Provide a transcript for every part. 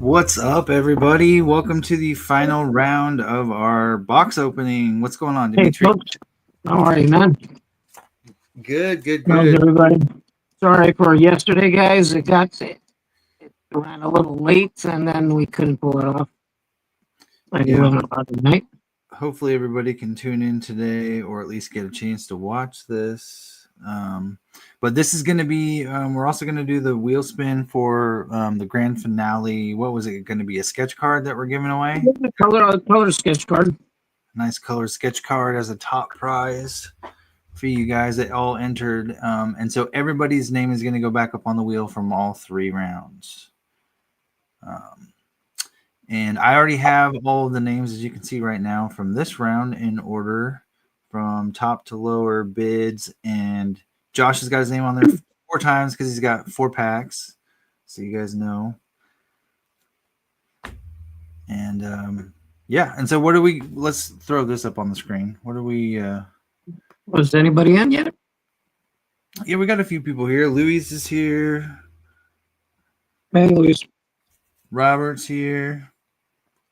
What's up, everybody? Welcome to the final round of our box opening. What's going on, Hey, Dimitris? folks. How are you, man? Good, good, How's good. everybody? Sorry for yesterday, guys. It ran a little late, and then we couldn't pull it off. Like Yeah, 11 o'clock at night. hopefully everybody can tune in today or at least get a chance to watch this. But this is going to be, we're also going to do the wheel spin for the grand finale. What was it going to be? A sketch card that we're giving away? Color sketch card. Nice color sketch card as a top prize for you guys that all entered. And so everybody's name is going to go back up on the wheel from all 3 rounds. And I already have all of the names, as you can see right now, from this round in order from top to lower bids. And Josh has got his name on there 4 times because he's got 4 packs. So you guys know. And yeah. And so what do we, let's throw this up on the screen. What do we, Was anybody in yet? yeah, we got a few people here. Louis is here. Hey, Luis. Robert's here.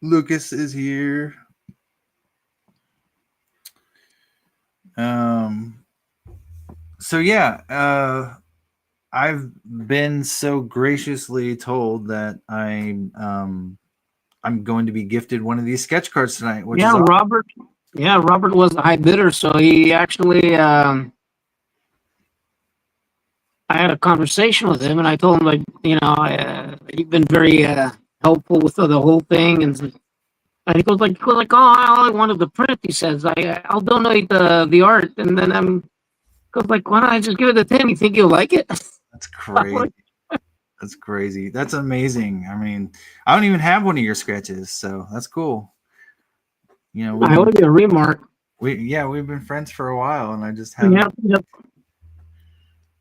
Lucas is here. So yeah, I've been so graciously told that I'm going to be gifted one of these sketch cards tonight. Which Yeah, is awesome. Robert. Yeah, Robert was the high bidder, so he actually. I had a conversation with him, and I told him, like, you've been very helpful with the whole thing, and he goes like, oh, all I wanted to print. He says, I'll donate the art, and then goes like, why don't I just give it to Tim? You think he'll like it? That's crazy. That's crazy. That's amazing. I mean, I don't even have one of your sketches, so that's cool. You know, I owe you a remark. we've been friends for a while, and I just haven't. Yep.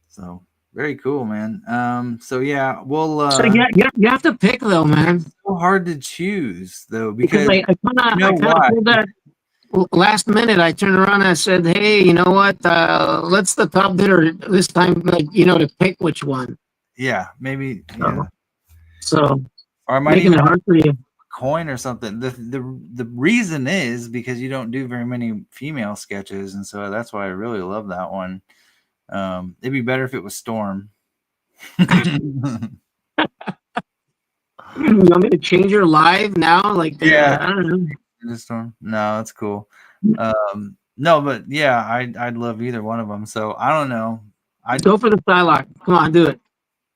So very cool, man. So yeah, we'll. So you have to pick though, man. So hard to choose though because I kind of pulled that last minute. I turned around and I said, hey, you know what? Let's the top bidder this time, like, to pick which one. Yeah, maybe. Yeah. So Or I might making even it hard for you. coin or something. The reason is because you don't do very many female sketches, and so that's why I really love that one. It'd be better if it was Storm. You want me to change your live now? Like, Yeah. I don't know. The Storm. No, that's cool. No, but yeah, I'd love either one of them. So I don't know. I'd go for the Psylocke. Come on, do it.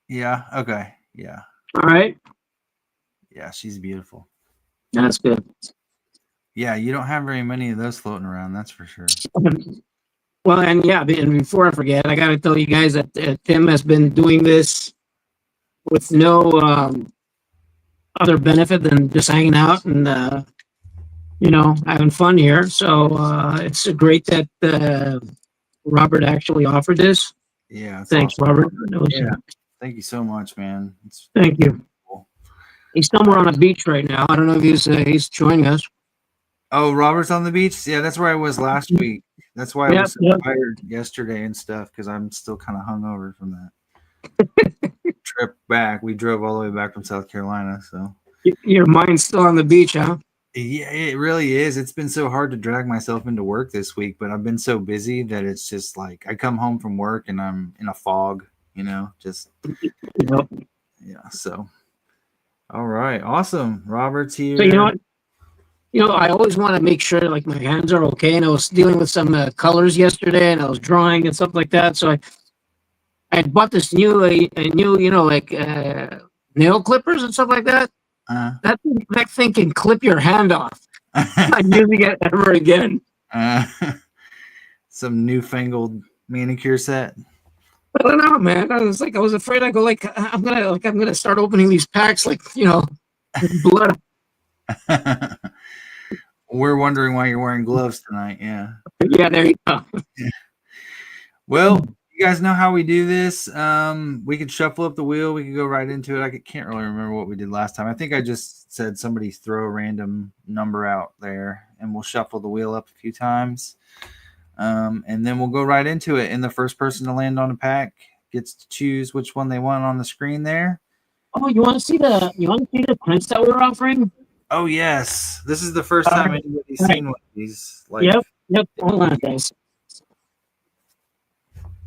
Yeah. Okay. Yeah. All right. Yeah, she's beautiful. That's good. Yeah, you don't have very many of those floating around. That's for sure. Well, and before I forget, I got to tell you guys that Tim has been doing this with no other benefit than just hanging out and having fun here. So it's great that Robert actually offered this. Yeah. Thanks, awesome. Robert. Yeah. Thank you so much, man. Thank you. Cool. He's somewhere on a beach right now. I don't know if he's joining us. Oh, Robert's on the beach? Yeah, that's where I was last week. That's why I was so tired yesterday and stuff, because I'm still kind of hungover from that trip back. We drove all the way back from South Carolina, so. Your mind's still on the beach, huh? Yeah, it really is. It's been so hard to drag myself into work this week, but I've been so busy that it's just like I come home from work and I'm in a fog, just. Yep. Yeah, so. All right, awesome. Robert's here. So, you know what? I always want to make sure like my hands are okay. And I was dealing with some colors yesterday, and I was drawing and stuff like that. So I bought this new, like nail clippers and stuff like that. That thing can clip your hand off. I'm not using it ever again. Some newfangled manicure set. I don't know, man. I was afraid. I go I'm gonna start opening these packs like blood. We're wondering why you're wearing gloves tonight. Yeah. Yeah, there you go. Yeah. Well, you guys know how we do this. We could shuffle up the wheel. We could go right into it. I can't really remember what we did last time. I think I just said somebody throw a random number out there, and we'll shuffle the wheel up a few times. And then we'll go right into it. And the first person to land on a pack gets to choose which one they want on the screen there. Oh, you want to see the prints that we're offering? Oh yes, this is the first All time right. anybody's All right. seen one of these. Like, Yep. Yep. Hold on, guys.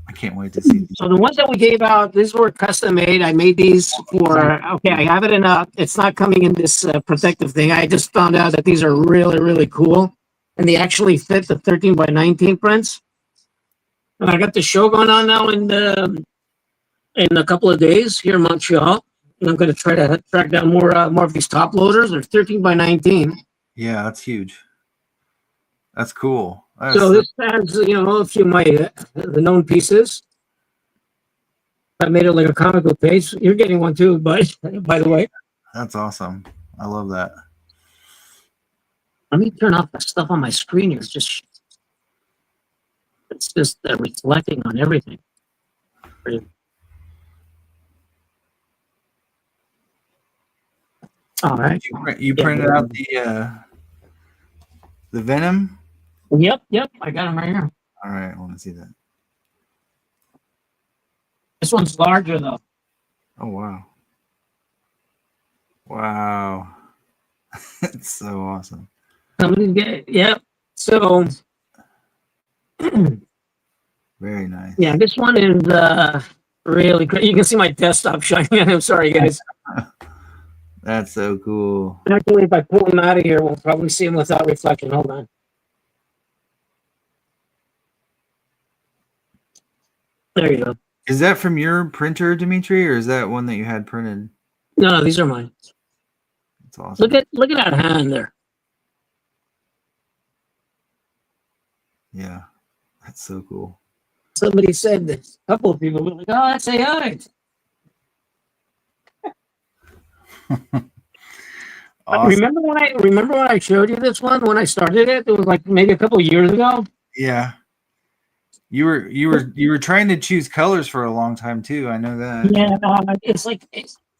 I can't wait to see these. So the ones that we gave out, these were custom made. I made these for, okay, I have it in it's not coming in this protective thing. I just found out that these are really, really cool. And they actually fit the 13 by 19 prints. And I got the show going on now in a couple of days here in Montreal. And I'm going to try to track down more of these top loaders. They're 13 by 19. Yeah, that's huge. That's cool. So this has, a few of my the known pieces. I made it like a comic book page. You're getting one too, but by the way. That's awesome. I love that. Let me turn off the stuff on my screen here. It's just reflecting on everything. All right. You printed out the Venom? Yep. I got them right here. All right, I want to see that. This one's larger though. Oh wow. Wow. It's so awesome. Somebody's get it. Yep. So Very nice. yeah, this one is really great. You can see my desktop shining. I'm sorry, guys. That's so cool. Actually, if I pull them out of here, we'll probably see them without reflection. Hold on. There you go. Is that from your printer, Dimitri, or is that one that you had printed? No, these are mine. That's awesome. Look at that hand there. Yeah, that's so cool. Somebody said this. A couple of people were like, "Oh, that's AI." Awesome. Remember when I showed you this one when I started it? It was like maybe a couple of years ago. Yeah. You were trying to choose colors for a long time too. I know that. Yeah, it's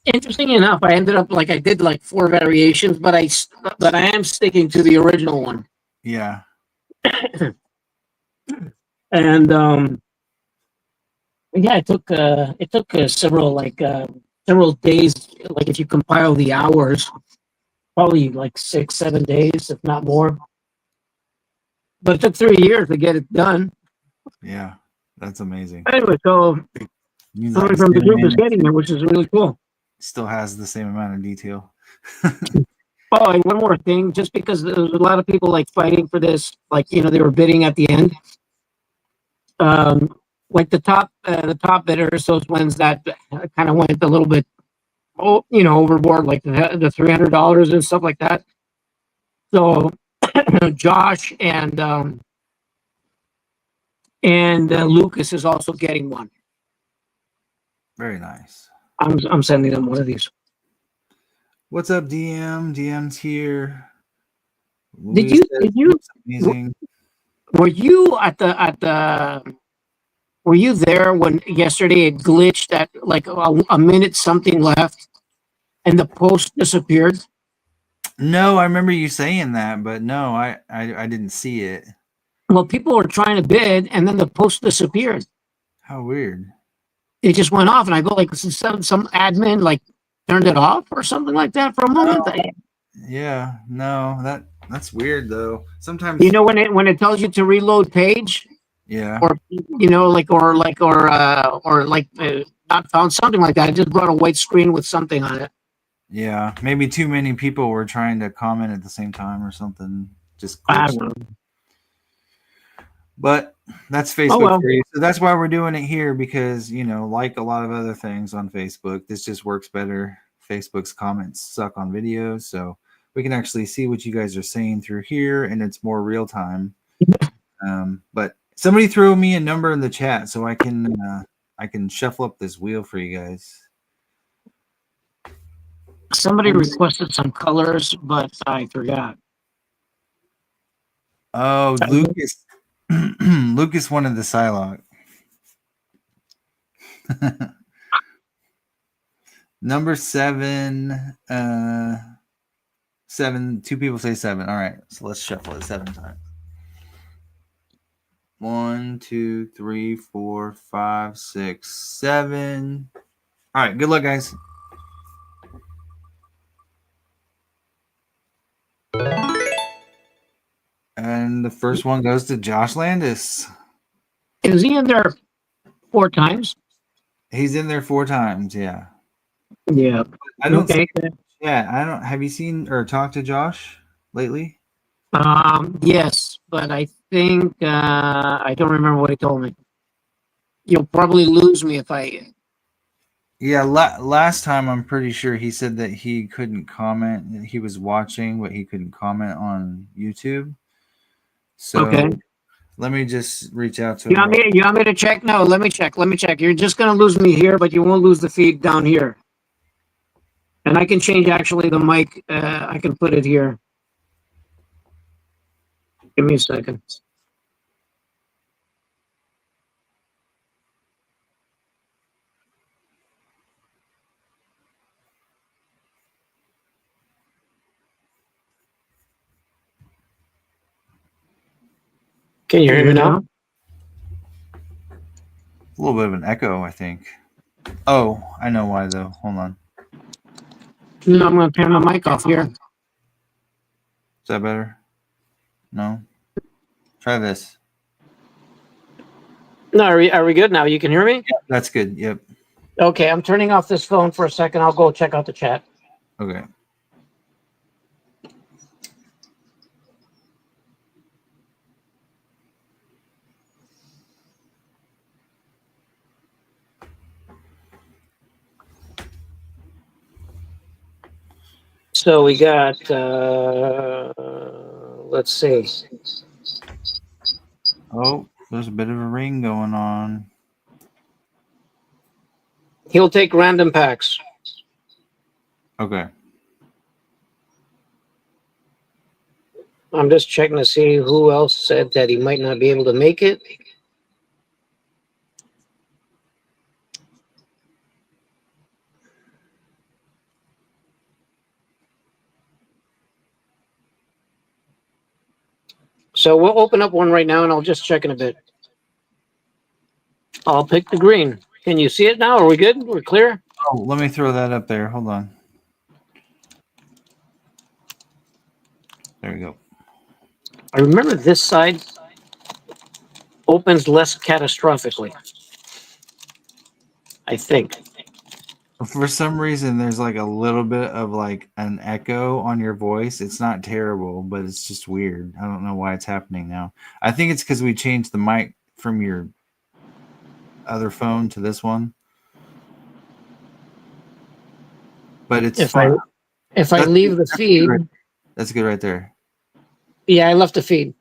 interesting enough. I ended up I did like 4 variations, but I am sticking to the original one. Yeah. And yeah, it took several days. Like if you compile the hours, probably like 6-7 days, if not more. But it took 3 years to get it done. Yeah, that's amazing. Anyway, so somebody from the group is getting it, which is really cool. Still has the same amount of detail. Oh, and one more thing, just because there was a lot of people fighting for this, they were bidding at the end. Like the top bidders, those ones that kind of went a little bit, overboard, like the $300 and stuff like that. So Josh and Lucas is also getting one. Very nice. I'm sending them one of these. What's up, DM? DM's here. Did you amazing. Were you were you there when yesterday it glitched at like a minute something left and the post disappeared? No, I remember you saying that, but no, I didn't see it. Well, people were trying to bid and then the post disappeared. How weird. It just went off and I go some admin turned it off or something like that for a moment. Yeah, no, that's weird though. Sometimes when it tells you to reload page, yeah, or not found, something like that. It just brought a white screen with something on it. Yeah, maybe too many people were trying to comment at the same time or something. Just I don't know. But that's Facebook for you. So that's why we're doing it here because, like a lot of other things on Facebook, this just works better. Facebook's comments suck on videos, so we can actually see what you guys are saying through here, and it's more real time. But somebody throw me a number in the chat so I can shuffle up this wheel for you guys. Somebody requested some colors, but I forgot. Oh, Lucas. Lucas wanted the Psylocke. Number 7. 7. 2 people say 7. All right, so let's shuffle it 7 times. 1, 2, 3, 4, 5, 6, 7. All right, good luck, guys. And the first one goes to Josh Landis. Is he in there 4 times? He's in there 4 times. Yeah. Yeah. I don't. Okay. Yeah, I don't. Have you seen or talked to Josh lately? Yes, but I think I don't remember what he told me. You'll probably lose me if I. Yeah, last time I'm pretty sure he said that he couldn't comment. He was watching, but he couldn't comment on YouTube. So Okay. let me just reach out to You him. want me? You want me to check? No, let me check. Let me check. You're just gonna lose me here, but you won't lose the feed down here. And I can change actually the mic. I can put it here. Give me a second. Can you hear me now? A little bit of an echo, I think. Oh, I know why though. Hold on. No, I'm gonna turn my mic off here. Is that better? No. Try this. No, are we good now? You can hear me? Yep, that's good. Yep. Okay, I'm turning off this phone for a second. I'll go check out the chat. Okay. So we got, let's see. Oh, there's a bit of a ring going on. He'll take random packs. Okay. I'm just checking to see who else said that he might not be able to make it. So we'll open up one right now and I'll just check in a bit. I'll pick the green. Can you see it now? Are we good? We're clear? Oh, let me throw that up there. Hold on. There we go. I remember this side opens less catastrophically. I think. For some reason, there's like a little bit of like an echo on your voice. It's not terrible, but it's just weird. I don't know why it's happening now. I think it's because we changed the mic from your other phone to this one. But it's fine. If I leave the feed. That's good right there. Yeah, I left the feed.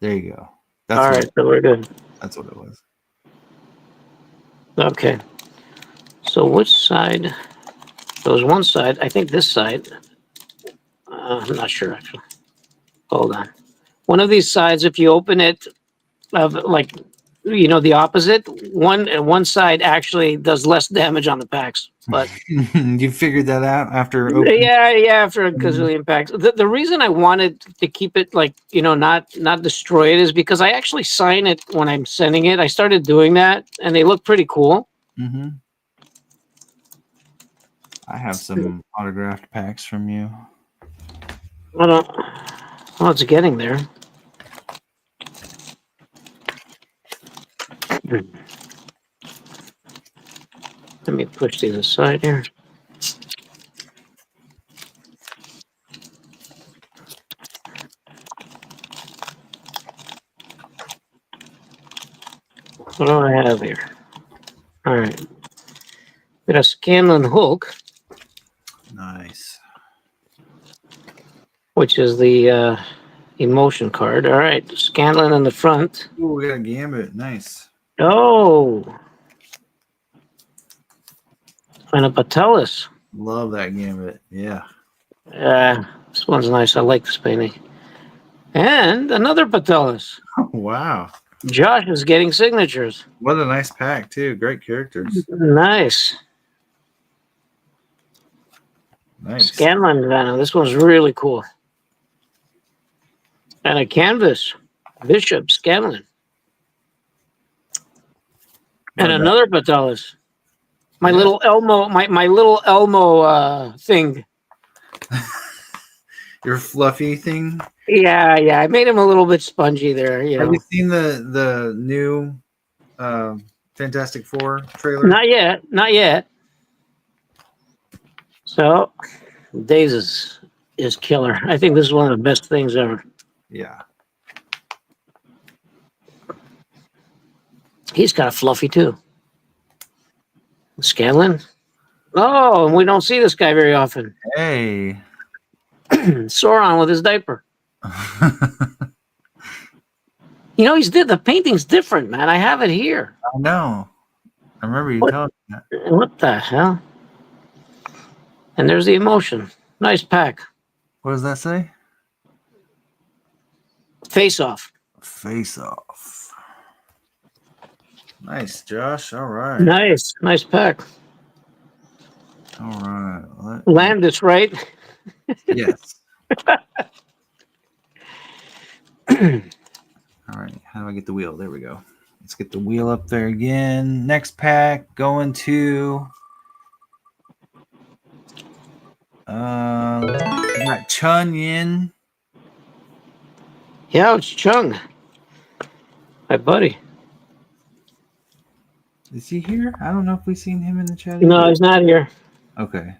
There you go. That's all right, so we're good. That's what it was. Okay. So which side? There was one side. I think this side. I'm not sure actually. Hold on. One of these sides, if you open it, like the opposite, one side actually does less damage on the packs. But you figured that out after opening? Yeah, after a gazillion packs. The reason I wanted to keep it like not destroy it is because I actually sign it when I'm sending it. I started doing that, and they look pretty cool. Mm-hmm. I have some autographed packs from you. Well, it's getting there. Let me push these aside here. What do I have here? All right. Got a Scanlan Hulk. Nice. Which is the emotion card. All right. Scanlan in the front. Oh, we got a Gambit. Nice. Oh. And a Patelis. Love that Gambit. Yeah. This one's nice. I like this painting. And another Patelis. Wow. Josh is getting signatures. What a nice pack, too. Great characters. Nice. Nice. Scanlan Venom. This one's really cool. And a canvas. Bishop Scanlan. And another Patelis. My little Elmo, my little Elmo thing. your fluffy thing. Yeah, I made him a little bit spongy there. You Have know, you seen the new Fantastic Four trailer? not yet, not yet. So, Days is killer. I think this is one of the best things ever. Yeah. He's kind of fluffy too. Scanlan. Oh, and we don't see this guy very often. Hey. Sauron with his diaper. You know, the painting's different, man. I have it here. I know. I remember you telling me that. What the hell? And there's the emotion. Nice pack. What does that say? Face off. Face off. Nice, Josh. All right. Nice pack. All right. Landis, right? Yes. All right. How do I get the wheel? There we go. Let's get the wheel up there again. Next pack going to we got Chun Yin. Yeah, it's Chung. My buddy. Is he here? I don't know if we've seen him in the chat. No, he's not here. Okay.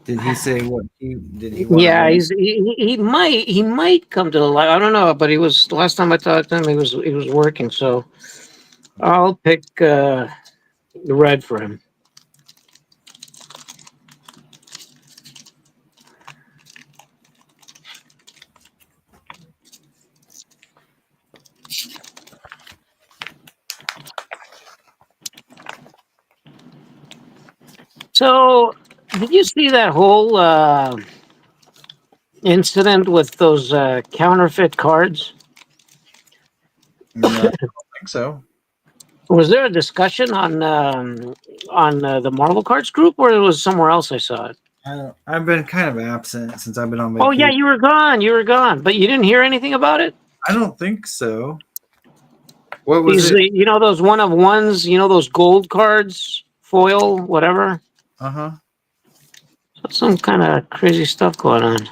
Did he say what did he want? Yeah, he might come to the live. I don't know, but he was last time I talked to him. He was working, so I'll pick the red for him. So, did you see that whole incident with those counterfeit cards? No, I don't think so. Was there a discussion on the Marvel Cards group, or it was somewhere else? I saw it. I've been kind of absent since I've been on vacation. Oh yeah, you were gone, but you didn't hear anything about it. I don't think so. What was it? You know those one of ones. You know those gold cards, foil, whatever. Uh-huh. Some kind of crazy stuff going on.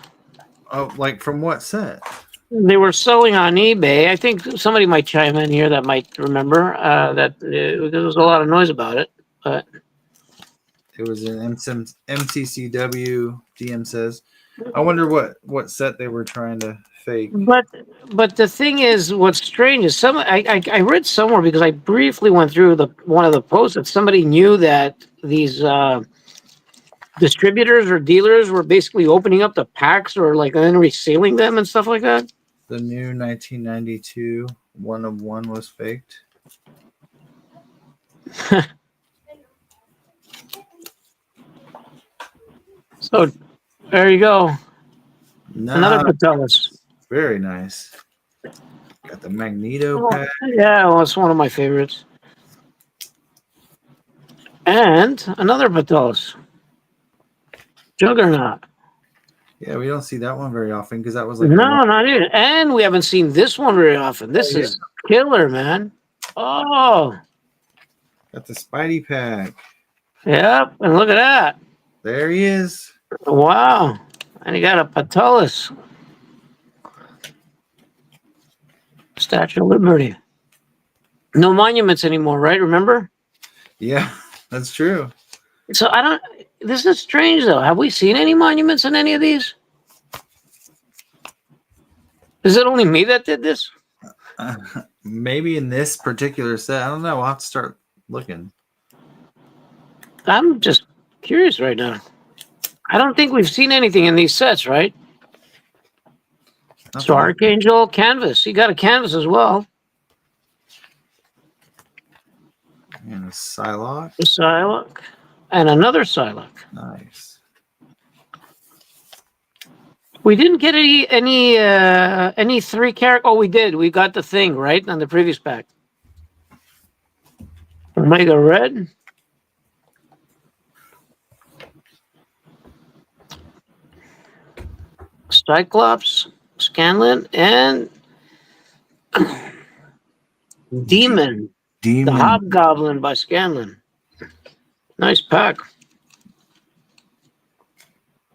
Oh, like from what set? They were selling on eBay. I think somebody might chime in here that might remember that there was a lot of noise about it. But it was an MCCW. DM says. I wonder what set they were trying to fake. But the thing is, what's strange is I read somewhere because I briefly went through one of the posts that somebody knew that these distributors or dealers were basically opening up the packs or like then resealing them and stuff like that. The new 1992 one of one was faked. So there you go. Nah, Another Patelis. Very nice. Got the Magneto pack. Yeah, well, it's one of my favorites. And another Patelis. Juggernaut. Yeah, we don't see that one very often because that was like No, not even. And we haven't seen this one very often. This is killer, man. Oh. Got the Spidey pack. Yep, and look at that. There he is. Wow. And he got a Patelis. Statue of Liberty. No monuments anymore, right? Remember? Yeah, that's true. So this is strange though. Have we seen any monuments in any of these? Is it only me that did this? Maybe in this particular set. I don't know. We'll have to start looking. I'm just curious right now. I don't think we've seen anything in these sets, right? Nothing. So Archangel canvas. He got a canvas as well. And a Psylocke. A Psylocke. And another Psylocke. Nice. We didn't get any three character. Oh, we did. We got the thing right on the previous pack. Omega Red. Cyclops, Scanlan, and Demon. The Hobgoblin by Scanlan. Nice pack.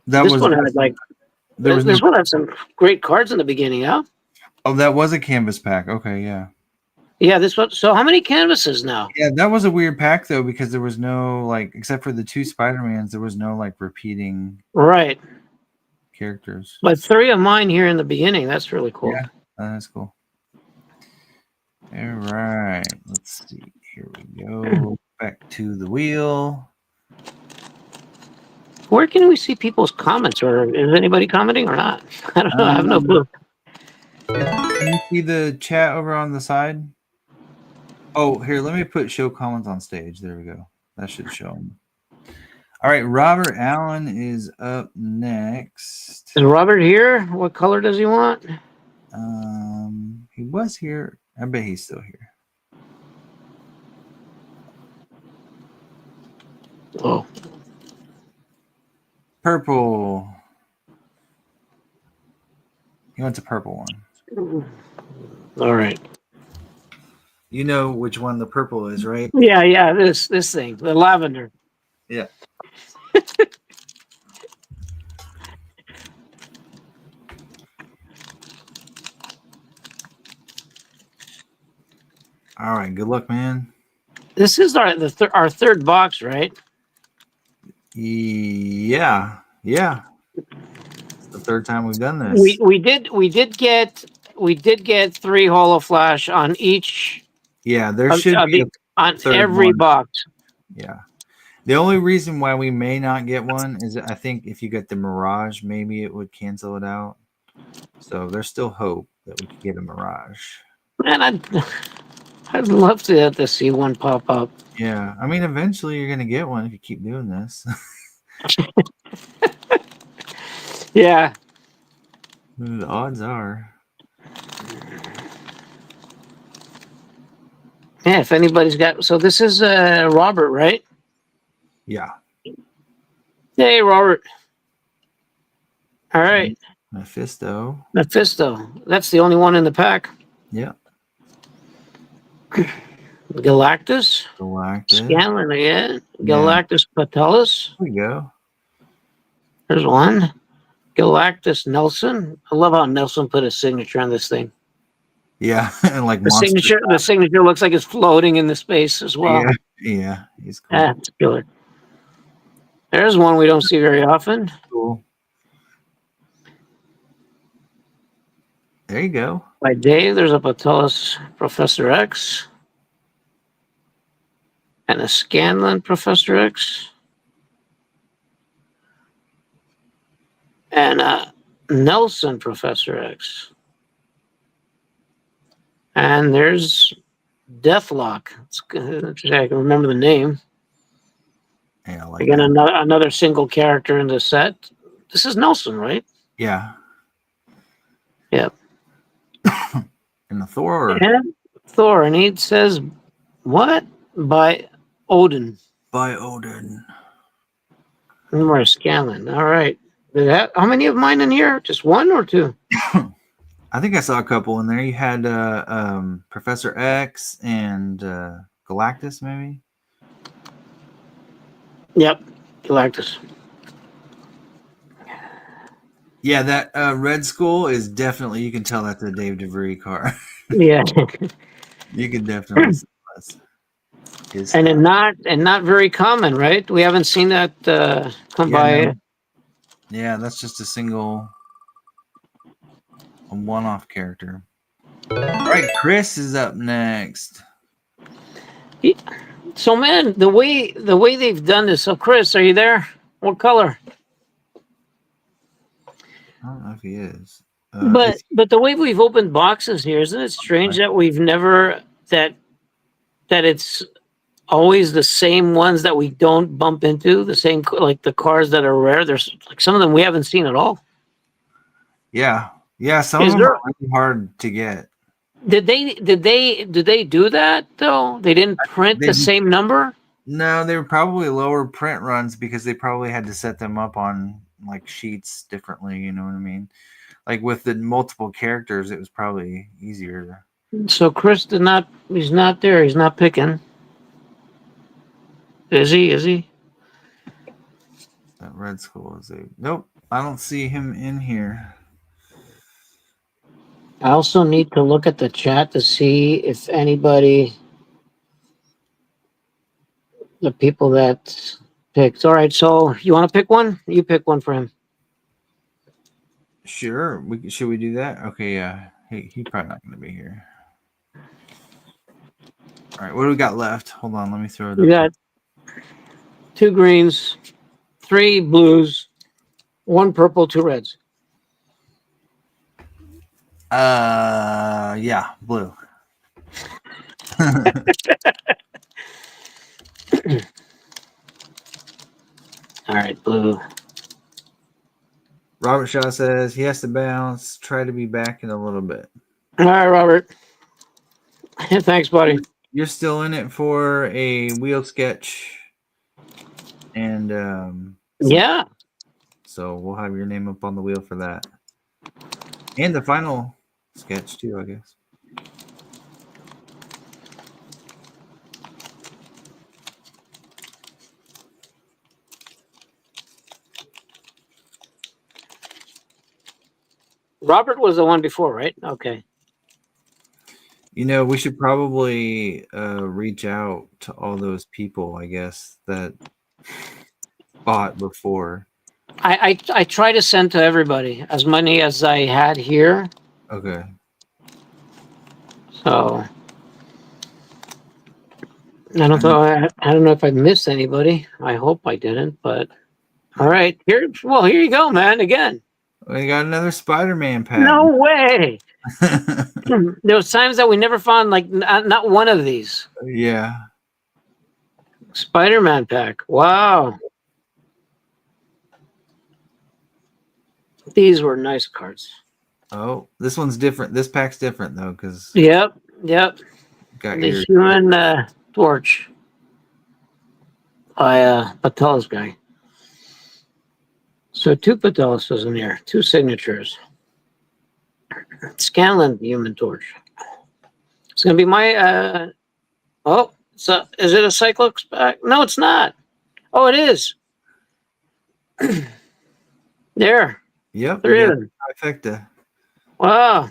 That this was one had like There was They no. put out some great cards in the beginning, huh? Oh, that was a canvas pack. Okay, yeah. Yeah, this one. So how many canvases now? Yeah, that was a weird pack though because there was no like, except for the 2 Spider-Mans, there was no like repeating Right. characters. But 3 of mine here in the beginning. That's really cool. Yeah, that's cool. All right, let's see. Here we go. Back to the wheel. Where can we see people's comments, or is anybody commenting or not? I don't know. I have no clue. Can you see the chat over on the side? Oh, here, let me put show comments on stage. There we go. That should show them. All right, Robert Allen is up next. Is Robert here? What color does he want? He was here. I bet he's still here. Oh, Purple. He wants a purple one. all right. You know which one the purple is, right? Yeah. This thing, the lavender. Yeah. All right. Good luck, man. This is our third box, right? Yeah. It's the third time we've done this. We did get 3 holo flash on each. Yeah, there should be on every one. box. Yeah. The only reason why we may not get one is I think if you get the Mirage, maybe it would cancel it out. So there's still hope that we could get a Mirage. Man, I'd love to see one pop up. Yeah, I mean, eventually you're gonna get one if you keep doing this. Yeah. The odds are. Yeah, if anybody's got, so this is Robert, right? Yeah. Hey, Robert. All right. Mephisto. That's the only one in the pack. Yeah. Galactus. Scanlan again. Galactus Patelis. There we go. There's one. Galactus Nelson. I love how Nelson put his signature on this thing. Yeah, and like The signature looks like it's floating in the space as well. Yeah, he's cool. That's good. There's one we don't see very often. Cool. There you go. By Dave, there's a Patelis Professor X. And a Scanlan Professor X. And a Nelson Professor X. And there's Deathlock. I can remember the name. Yeah, like Again, another single character in the set. This is Nelson, right? Yeah. Yep. And the Thor. And Thor, and he says, "What?" By Odin. By Odin. More Scanlan. All right. How many of mine in here? Just one or two? I think I saw a couple in there. You had Professor X and Galactus, maybe. Yep, Galactus. Yeah, that Red Skull is definitely. You can tell that's a Dave DeVry car. Yeah. You can definitely see this. And not very common, right? We haven't seen that come by. No. Yeah, that's just a single, a one-off character. All right, Chris is up next. So, man, the way they've done this. So, Chris, are you there? What color? I don't know if he is. But the way we've opened boxes here, isn't it strange that we've never that it's always the same ones that we don't bump into, the same like the cars that are rare. There's like some of them we haven't seen at all. Yeah, some of them are really hard to get. Did they do that though? They didn't print the same number? No, they were probably lower print runs because they probably had to set them up on like sheets differently, you know what I mean? Like with the multiple characters, it was probably easier. So Chris he's not there, he's not picking. Is he? That Red Skull is nope. I don't see him in here. I also need to look at the chat to see if anybody, the people that picked. All right, so you want to pick one? You pick one for him. Sure. Should we do that? Okay, yeah. He probably not going to be here. All right, what do we got left? Hold on, let me throw it You up. got 2 greens, 3 blues, 1 purple, 2 reds. Yeah, blue. All right, blue. Robert Shaw says he has to bounce. Try to be back in a little bit. All right, Robert. Thanks, buddy. You're still in it for a wheel sketch, and Yeah. so we'll have your name up on the wheel for that, and the final sketch too, I guess. Robert was the one before, right? Okay. You know, we should probably reach out to all those people, I guess, that bought before. I try to send to everybody as many as I had here. Okay. So I don't know. I don't know if I missed anybody. I hope I didn't. But all right, here. Well, here you go, man. Again. We got another Spider-Man pack. No way. There was times that we never found like not one of these. Yeah. Spider-Man pack. Wow. These were nice cards. Oh, this one's different. This pack's different though, because Yep. got The your Human Torch by Patelis guy. So 2 Patelis in here, 2 signatures. Scanlan, the Human Torch. It's gonna be my. Oh, so is it a Cyclops pack? No, it's not. Oh, it is. There. Yep. There Yeah, is. trifecta. Wow.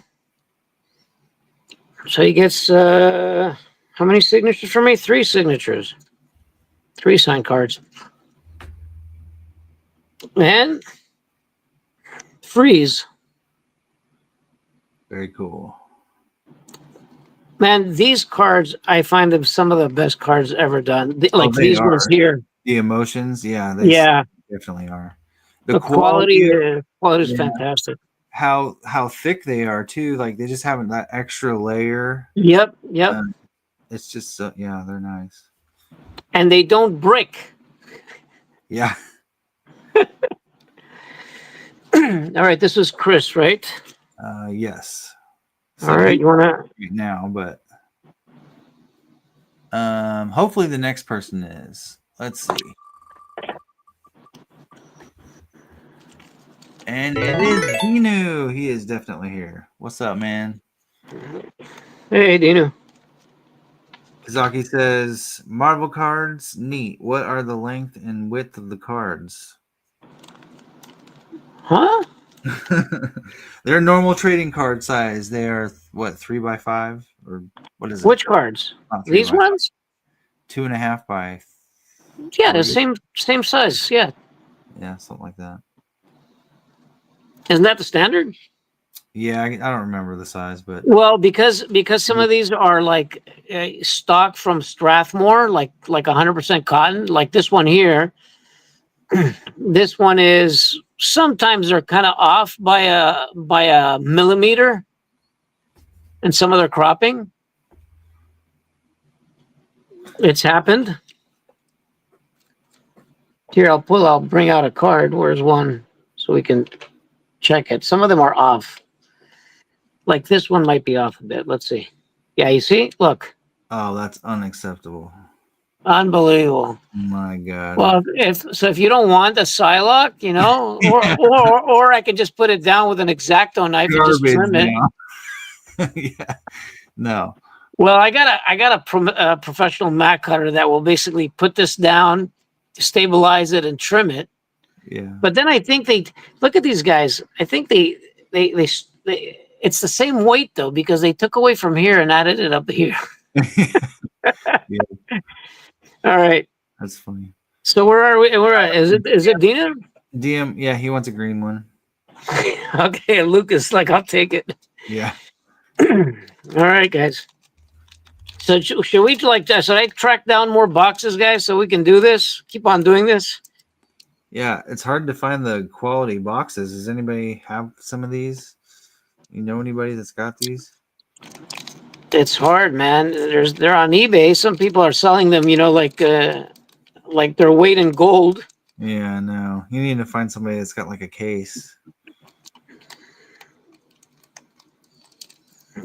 So he gets how many signatures for me? 3 signatures. 3 signed cards. And freeze. Very cool. Man, these cards, I find them some of the best cards ever done. Like they these are. ones here. The emotions, yeah, they Yeah. definitely are. The quality is yeah, fantastic. how thick they are too. Like they just have that extra layer. Yep. It's just yeah, they're nice. And they don't break. Yeah. All right, this is Chris, right? Yes. All right, you want to right now, but hopefully the next person is. Let's see. And it is Dinu. He is definitely here. What's up, man? Hey, Dinu. Kazaki says, Marvel cards, neat. What are the length and width of the cards? Huh? They're normal trading card size. They are what, 3x5 or what is it? Which cards? These ones? 2.5 by. Yeah, the same size. Yeah. Yeah, something like that. Isn't that the standard? Yeah, I don't remember the size, but well, because some of these are like stock from Strathmore, like 100% cotton. Like this one here. This one is sometimes they're kind of off by a millimeter, and some of their cropping. It's happened. Here, I'll bring out a card. Where's one so we can check it? Some of them are off. Like this one might be off a bit. Let's see. Yeah, you see? Look. Oh, that's unacceptable. Unbelievable. My God. Well, if you don't want a Psylocke, you know, or I can just put it down with an X-Acto knife and just trim it. Yeah. No. Well, I got a professional mat cutter that will basically put this down, stabilize it, and trim it. Yeah. But then I think they look at these guys. I think they it's the same weight though because they took away from here and added it up here. Yeah, All right. that's funny. So where are we? Is it Dina? DM, yeah, he wants a green one. Okay, Lucas, like I'll take it. Yeah. All right, guys. So should we should I track down more boxes, guys, so we can do this? Keep on doing this. Yeah, it's hard to find the quality boxes. Does anybody have some of these? You know anybody that's got these? It's hard, man. They're on eBay. Some people are selling them, like their weight in gold. Yeah, no. You need to find somebody that's got like a case.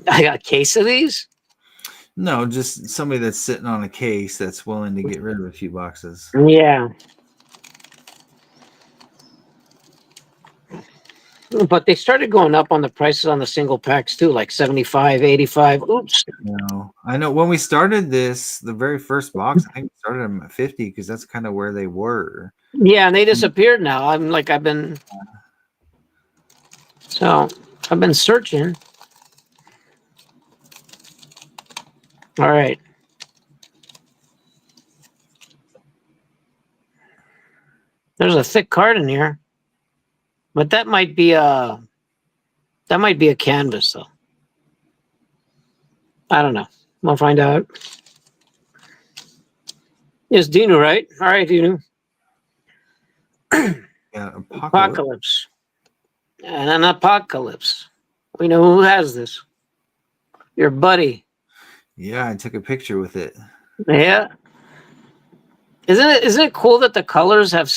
I got a case of these. No, just somebody that's sitting on a case that's willing to get rid of a few boxes. Yeah. But they started going up on the prices on the single packs too, like 75, 85. Oops. No, I know when we started this, the very first box, I think we started them at 50 because that's kind of where they were. Yeah, and they disappeared now. I've been searching. All right. There's a thick card in here. But that might be a canvas though. I don't know. We'll find out. It's Dinu, right? All right, Dinu. Yeah, Apocalypse. And an apocalypse. We know who has this. Your buddy. Yeah, I took a picture with it. Yeah. Isn't it cool that the colors have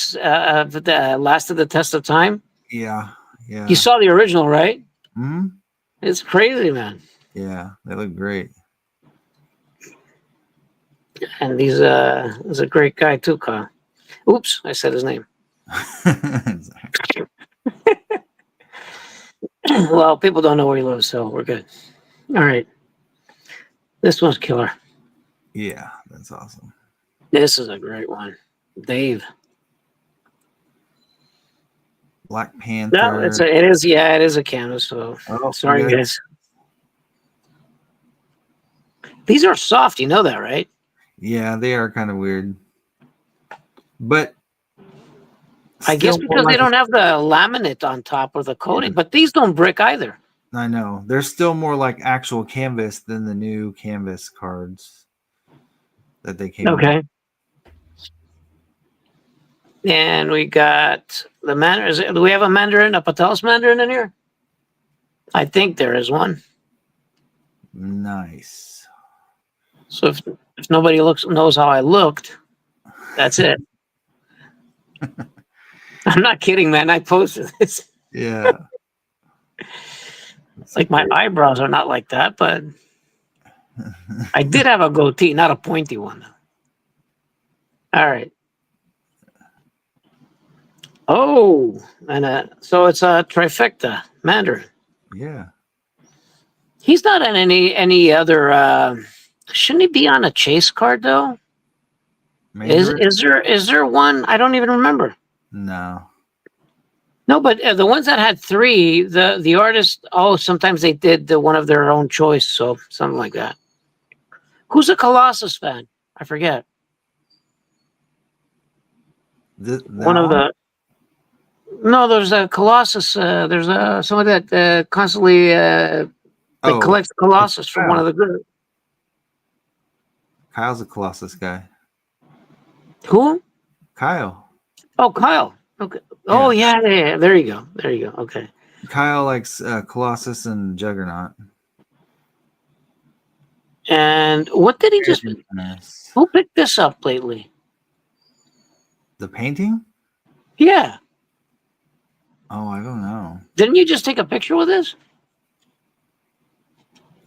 lasted the test of time? Yeah, yeah. You saw the original, right? Hmm. It's crazy, man. Yeah, they look great. And he's a great guy too, Kyle. Oops, I said his name. Well, people don't know where he lives, so we're good. All right. This one's killer. Yeah, that's awesome. This is a great one. Dave. Black Panther. No, it is a canvas, so sorry guys. These are soft, you know that, right? Yeah, they are kind of weird. But I guess because they don't have the laminate on top or the coating, but these don't brick either. I know. They're still more like actual canvas than the new canvas cards that they came out. Okay. And we got the Mandarin. Do we have a Mandarin, a Patelis Mandarin in here? I think there is one. Nice. So if nobody knows how I looked, that's it. I'm not kidding, man. I posted this. Yeah. Like my eyebrows are not like that, but I did have a goatee, not a pointy one. All right. Oh, and so it's a trifecta Mandarin. Yeah. He's not on any other. Shouldn't he be on a chase card though? Mandarin? Is there one? I don't even remember. No. No, but the ones that had three, the artist. Oh, sometimes they did one of their own choice, so something like that. Who's a Colossus fan? I forget. One of the. No, there's a Colossus. There's someone that constantly collects Colossus from one of the group. Kyle's a Colossus guy. Who? Kyle. Oh, Kyle. Okay. Oh, yeah. There you go. There you go. Okay. Kyle likes Colossus and Juggernaut. And what did he just? Who picked this up lately? The painting? Yeah. Oh, I don't know. Didn't you just take a picture with this?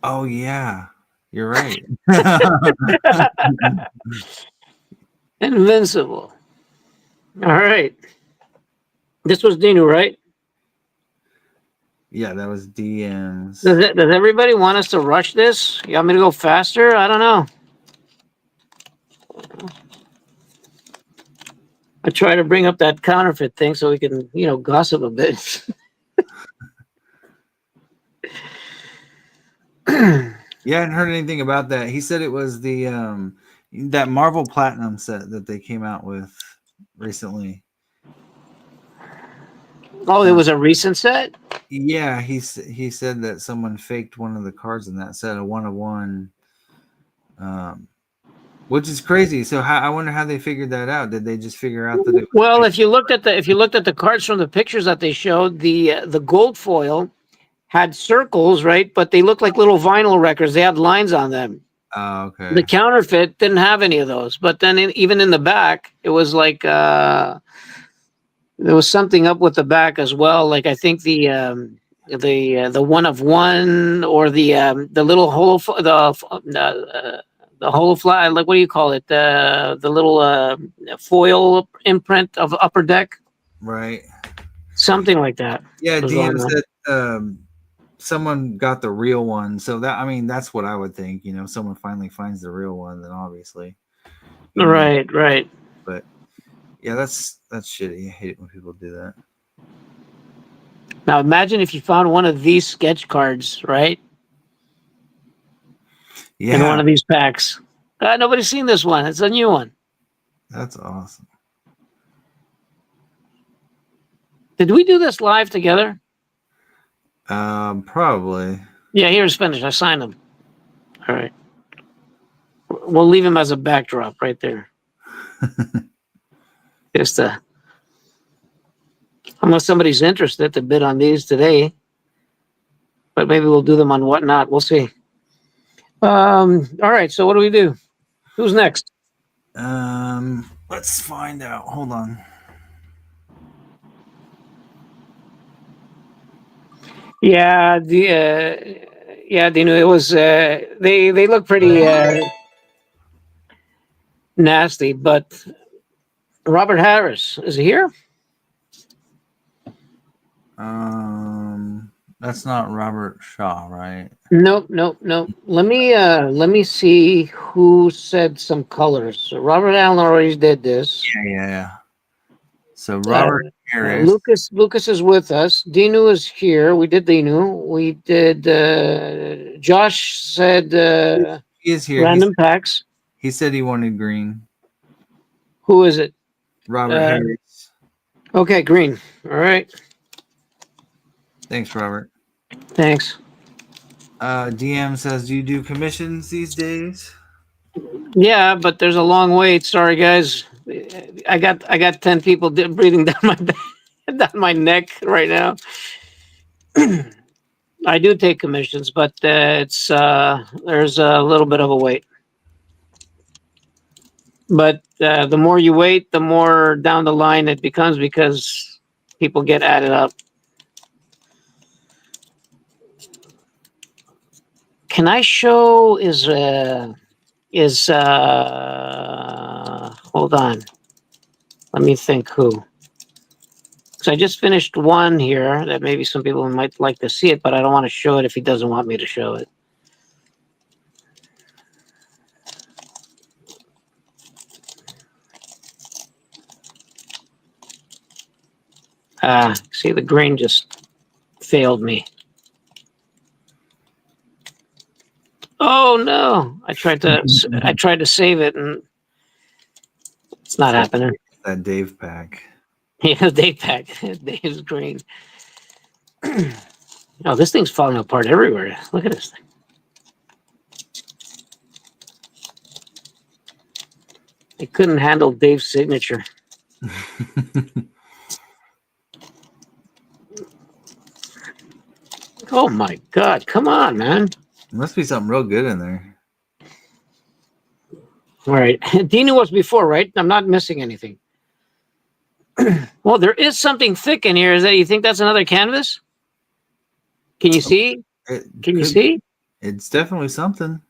Oh, yeah. You're right. Invincible. All right. This was Dinu, right? Yeah, that was DM's. Does everybody want us to rush this? You want me to go faster? I don't know. I try to bring up that counterfeit thing so we can, gossip a bit. Yeah, I hadn't heard anything about that. He said it was the that Marvel Platinum set that they came out with recently. Oh, it was a recent set? Yeah, he said that someone faked one of the cards in that set, a 1 of 1, which is crazy. So I wonder how they figured that out. Did they just figure out that it was Well, fake? if you looked at the cards from the pictures that they showed, the gold foil had circles, right? But they looked like little vinyl records. They had lines on them. Oh, The okay. counterfeit didn't have any of those. But then even in the back, it was like there was something up with the back as well. Like I think the 1 of 1 or the little the holo fly, like what do you call it? The little foil imprint of Upper Deck, Right. something like that Yeah, was DM on there. said someone got the real one. So that's what I would think. Someone finally finds the real one, then obviously. Right, right. But yeah, that's shitty. I hate it when people do that. Now imagine if you found one of these sketch cards, right? In one Yeah, of these packs. Nobody's seen this one. It's a new one. that's awesome. Did we do this live together? Probably. Yeah, here's finished. I signed them. All right. We'll leave him as a backdrop right there. Just unless somebody's interested to bid on these today. But maybe we'll do them on Whatnot. We'll see. All right. So what do we do? Who's next? Let's find out. Hold on. Yeah, Dino. It was they look pretty nasty, but Robert Harris is he here? That's not Robert Shaw, right? Nope. Let me see who said some colors. So Robert Allen already did this. Yeah. So Robert Harris. Lucas is with us. Dinu is here. We did Dinu. We did. Josh said He is here. random packs. He said he wanted green. Who is it? Robert Harris. Okay, green. All right. Thanks, Robert. Thanks. DM says, "Do you do commissions these days?" Yeah, but there's a long wait. Sorry, guys. I got 10 people breathing down my down my neck right now. I do take commissions, but it's there's a little bit of a wait. But the more you wait, the more down the line it becomes because people get added up. Can I show hold on. Let me think who. So I just finished one here that maybe some people might like to see it, but I don't want to show it if he doesn't want me to show it. See, the green just failed me. Oh no! I tried to save it and it's not happening. That Dave pack. Yeah, Dave pack. Dave's green. Oh, this thing's falling apart everywhere. Look at this thing. It couldn't handle Dave's signature. Oh my God! Come on, man. Must be something real good in there. All right. Dino was before, right? I'm not missing anything. Well, there is something thick in here. Is that you think that's another canvas? Can you see? Can you see? It's definitely something.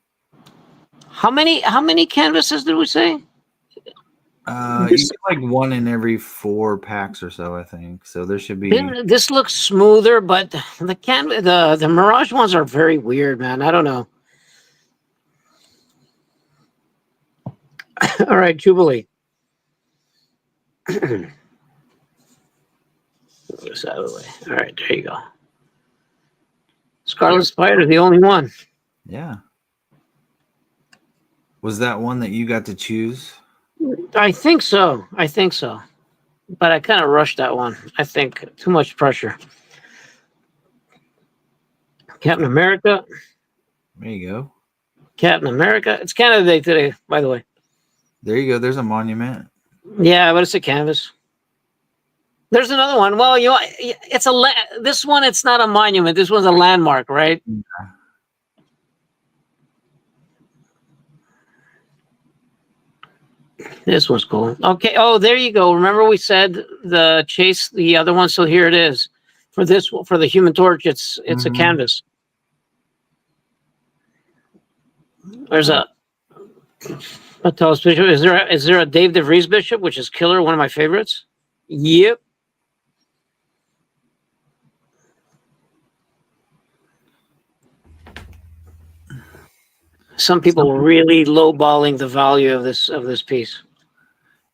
How many canvases did we say? You get like 1 in every 4 packs or so, I think. So there should be. This looks smoother, but the Mirage ones are very weird, man. I don't know. All right, Jubilee. This out of the way. All right, there you go. Scarlet Spider, the only one. Yeah. Was that one that you got to choose? I think so. But I kind of rushed that one. I think too much pressure. Captain America. There you go. Captain America. It's Canada Day today, by the way. There you go. There's a monument. Yeah, but it's a canvas. There's another one. Well, it's this one. It's not a monument. This one's a landmark, right? Yeah. This one's cool. Okay. Oh, there you go. Remember we said the other one. So here it is. For this, for the Human Torch, it's a canvas. There's a Patelis Bishop. Is there a Dave DeVries Bishop, which is killer, one of my favorites? Yep. Some people were really lowballing the value of this piece.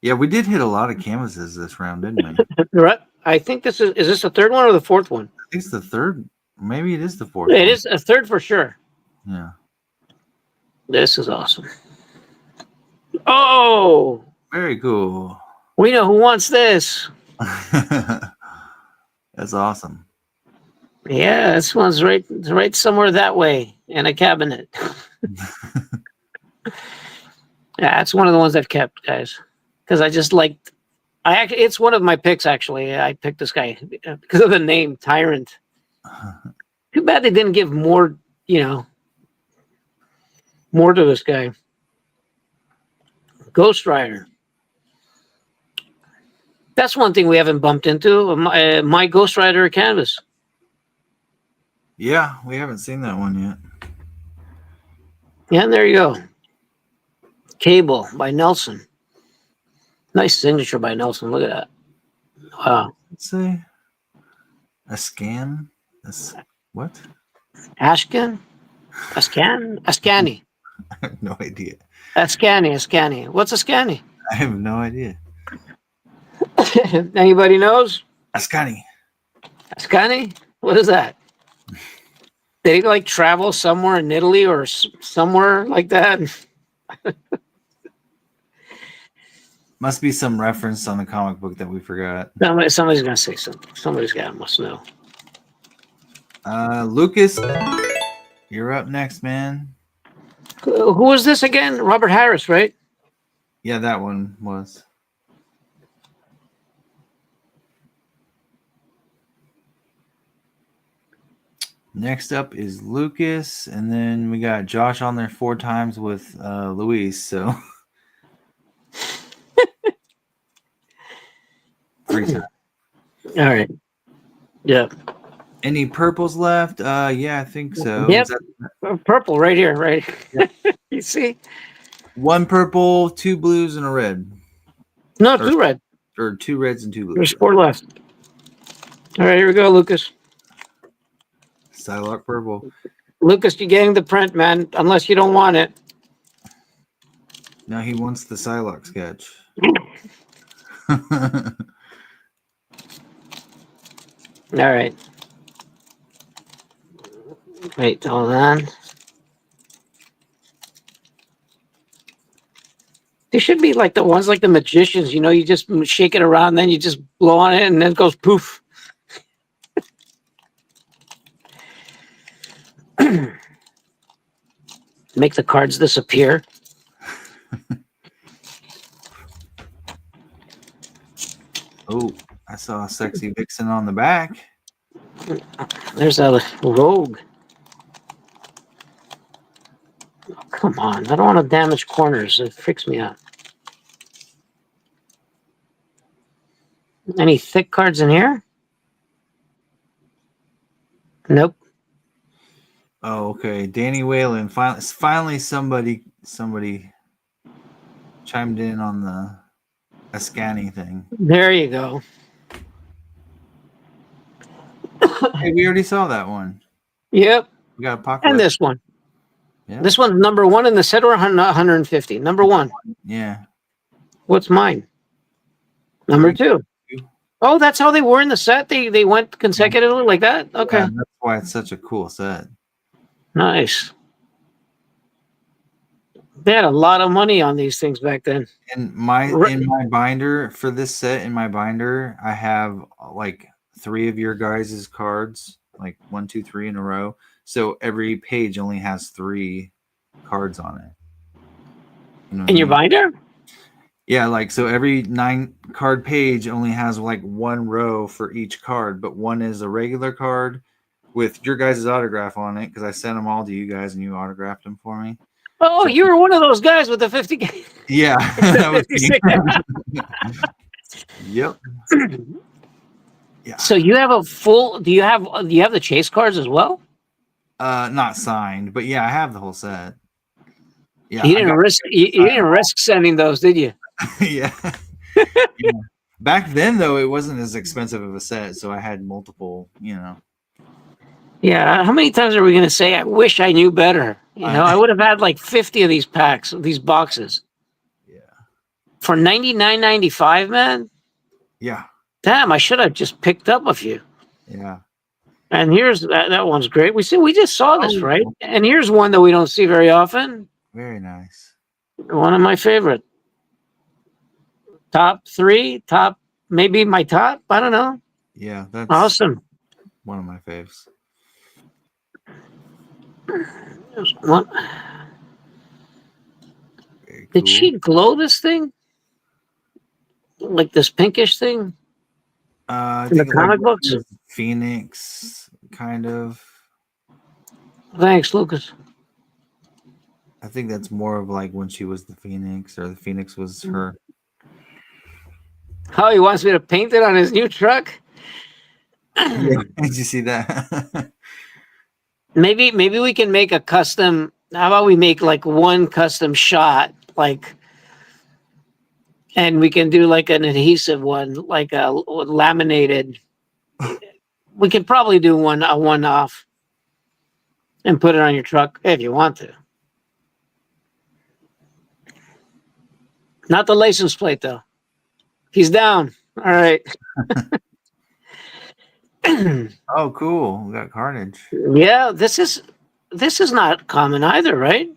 Yeah, we did hit a lot of canvases this round, didn't we? Right. I think this is this the third one or the fourth one? I think it's the third. Maybe it is the fourth. It is a third for sure. Yeah. This is awesome. Oh, very cool. We know who wants this. That's awesome. Yeah, this one's right somewhere that way in a cabinet. Yeah, it's one of the ones I've kept, guys, because I just liked. It's one of my picks actually. I picked this guy because of the name Tyrant. Too bad they didn't give more, more to this guy. Ghost Rider. That's one thing we haven't bumped into. My Ghost Rider canvas. Yeah, we haven't seen that one yet. Yeah, and there you go. Cable by Nelson. Nice signature by Nelson. Look at that. Wow. Let's see. A scan? What? Ashcan? Ascani. I have no idea. Ascani. What's Ascani? I have no idea. Anybody knows? Ascani. What is that? Did he travel somewhere in Italy or somewhere like that? Must be some reference on the comic book that we forgot. Somebody's gonna say something. Must know. Lucas, you're up next, man. Who was this again? Robert Harris, right? Yeah, that one was. Next up is Lucas, and then we got Josh on there 4 times with Luis. So 3 times. All right. Yeah. Any purples left? Yeah, I think so. Yep. Purple right here, right? Yep. You see? 1 purple, 2 blues, and a red. No, 2 red. Or 2 reds and 2 blues. There's 4 left. All right, here we go, Lucas. Psylocke purple. Lucas, you're getting the print, man, unless you don't want it. No, he wants the Psylocke sketch. All right. Wait, hold on. They should be like the ones like the magicians, you just shake it around, then you just blow on it, and then it goes poof. Make the cards disappear. Oh, I saw a sexy vixen on the back. There's a rogue. Oh, come on. I don't want to damage corners. It freaks me out. Any thick cards in here? Nope. Oh, okay. Danny Whalen. Finally somebody chimed in on the Ascani thing. There you go. Hey, we already saw that one. Yep. We got a pocket. And this one. Yeah. This one's number 1 in the set or 150? Number 1. Yeah. What's mine? Number 2. Oh, that's how they were in the set. They went consecutively like that. Okay, Yeah, that's why it's such a cool set. nice. They had a lot of money on these things back then. In my binder for this set, in my binder, I have like 3 of your guys' cards, like 1, 2, 3 in a row. So every page only has 3 cards on it. You know what In I your mean? binder? Yeah, like so every 9 card page only has like 1 row for each card, but one is a regular card with your guys' autograph on it because I sent them all to you guys and you autographed them for me. Oh, So, you were one of those guys with the 50. yeah, The that was me. 56. Yep. Yeah. So you have a full? Do you have the chase cards as well? Not signed, but yeah, I have the whole set. Yeah, You I didn't got risk. You didn't risk sending those, did you? yeah. Yeah. Back then though, it wasn't as expensive of a set, so I had multiple, Yeah. How many times are we going to say, "I wish I knew better"? I would have had like 50 of these packs, these boxes, Yeah. for $99.95, man. Yeah. Damn, I should have just picked up a few. Yeah. And here's that one's great. We just saw this, right? And here's one that we don't see very often. Very nice. One of my favorite. Top 3, maybe my top. I don't know. Yeah, that's Awesome. one of my faves. There's one. Very cool. Did she glow this thing? Like this pinkish thing? I In the think comic books? Phoenix, kind of. Thanks, Lucas. I think that's more of like when she was the Phoenix, or the Phoenix was her. Oh, he wants me to paint it on his new truck? Yeah. Did you see that? Maybe we can make a custom. How about we make like one custom shot, and we can do like an adhesive one, like a laminated. We could probably do a one-off and put it on your truck if you want to. Not the license plate though. He's down. All right. Oh, cool. We got Carnage. Yeah, this is not common either, right?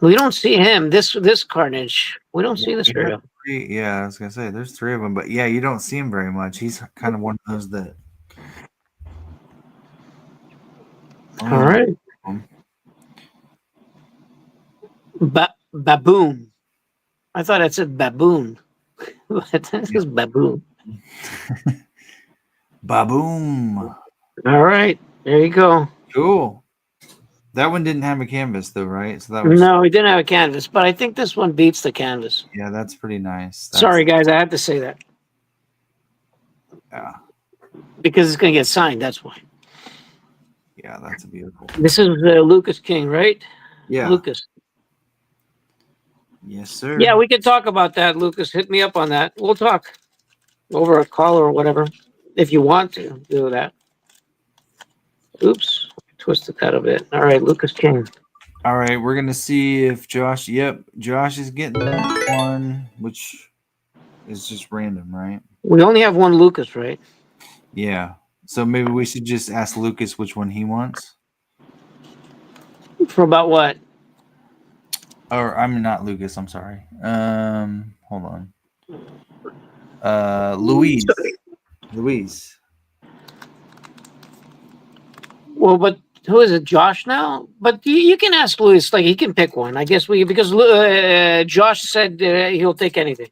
We don't see him. This Carnage. We don't see this very often. Yeah, I was gonna say there's 3 of them, but yeah, you don't see him very much. He's kind of one of those that. All right. Baboon. I thought it said baboon. But this is baboon. Baboom. All right. There you go. Cool. That one didn't have a canvas though, right? So that was No, he didn't have a canvas, but I think this one beats the canvas. Yeah, that's pretty nice. Sorry, guys, I had to say that. Yeah. Because it's going to get signed, that's why. Yeah, that's a beautiful. This is Lucas King, right? Yeah. Lucas. Yes, sir. Yeah, we can talk about that, Lucas. Hit me up on that. We'll talk over a call or whatever, if you want to do that. Oops, twisted that a bit. All right, Lucas King. All right, we're gonna see if Josh. Yep, Josh is getting one, which is just random, right? We only have one Lucas, right? Yeah. So maybe we should just ask Lucas which one he wants. For about what? Or I'm not Lucas. I'm sorry. Hold on. Louise. Louise. Well, but who is it? Josh now? But you can ask Louis. Like he can pick one. I guess because Josh said he'll take anything.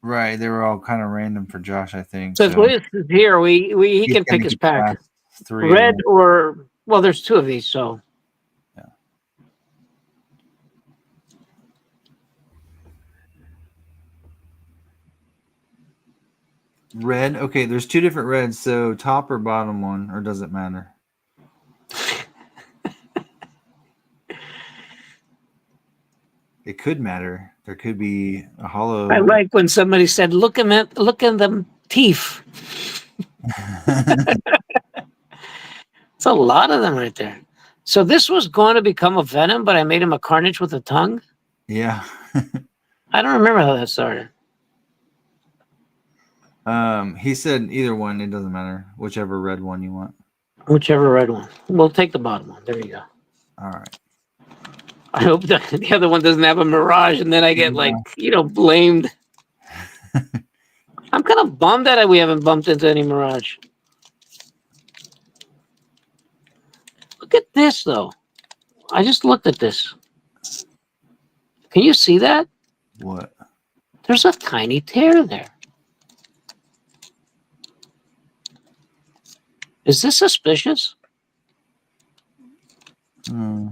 Right. They were all kind of random for Josh, I think. So if Louis is here, he can pick his pack. 3 Red or there's 2 of these, so. Yeah. Red. Okay, there's 2 different reds. So top or bottom one, or does it matter? It could matter. There could be a hollow. I like when somebody said, "Look at them teeth." It's a lot of them right there. So this was going to become a Venom, but I made him a Carnage with a tongue. Yeah. I don't remember how that started. He said either one. It doesn't matter. Whichever red one you want. Whichever red one. We'll take the bottom one. There you go. All right. I hope the other one doesn't have a mirage, and then I get blamed. I'm kind of bummed that we haven't bumped into any mirage. Look at this, though. I just looked at this. Can you see that? What? There's a tiny tear there. Is this suspicious? I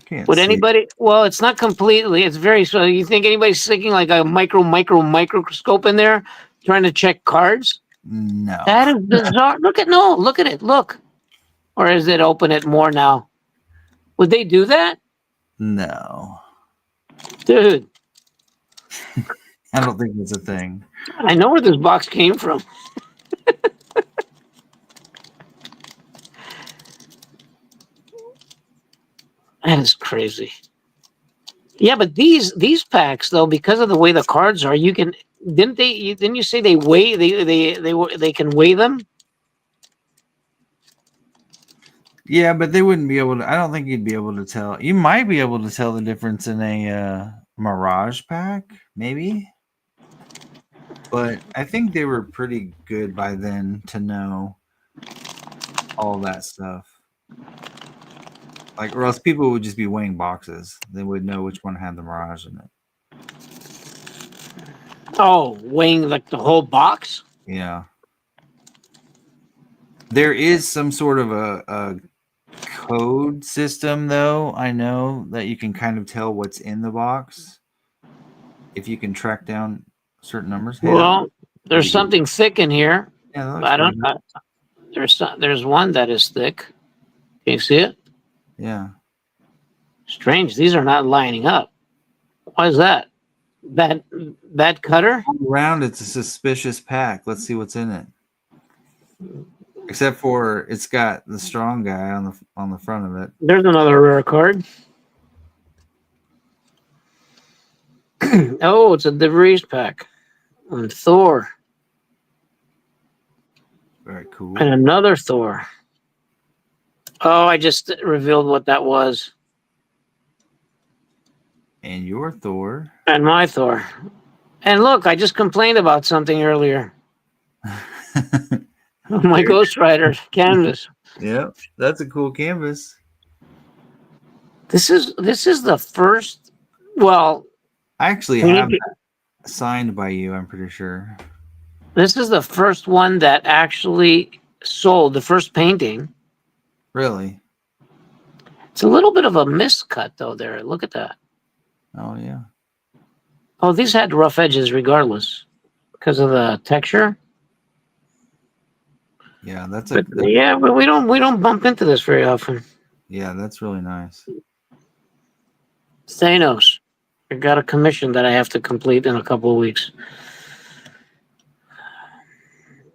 can't Would see. anybody? Well, it's not completely. It's very. So you think anybody's sticking like a microscope in there, trying to check cards? No. That is bizarre. Look at it. Look. Or is it open it more now? Would they do that? No. Dude. I don't think it's a thing. I know where this box came from. That is crazy. Yeah, but these packs though, because of the way the cards are, you can didn't you say they weigh they can weigh them? Yeah, but they wouldn't be able to. I don't think you'd be able to tell. You might be able to tell the difference in a Mirage pack, maybe. But I think they were pretty good by then to know all that stuff. Like, or else people would just be weighing boxes. They would know which one had the Mirage in it. Oh, weighing like the whole box? Yeah. There is some sort of a code system, though. I know that you can kind of tell what's in the box if you can track down certain numbers. Hey, well, there's something thick in here. Yeah, I don't. There's one that is thick. Can you see it? Yeah. Strange. These are not lining up. Why is that? Bad cutter? All around, it's a suspicious pack. Let's see what's in it. Except for it's got the strong guy on the front of it. There's another rare card. Oh, it's a Dimitris pack. And Thor. Very cool. And another Thor. Oh, I just revealed what that was. And your Thor. And my Thor. And look, I just complained about something earlier. My Ghost Rider canvas. Yeah, that's a cool canvas. This is the first. Well, I actually have that signed by you. I'm pretty sure. This is the first one that actually sold. The first painting. Really? It's a little bit of a miscut though. There, look at that. Oh yeah. Oh, these had rough edges regardless because of the texture. Yeah, that's but we don't bump into this very often. Yeah, that's really nice. Thanos. I got a commission that I have to complete in a couple of weeks.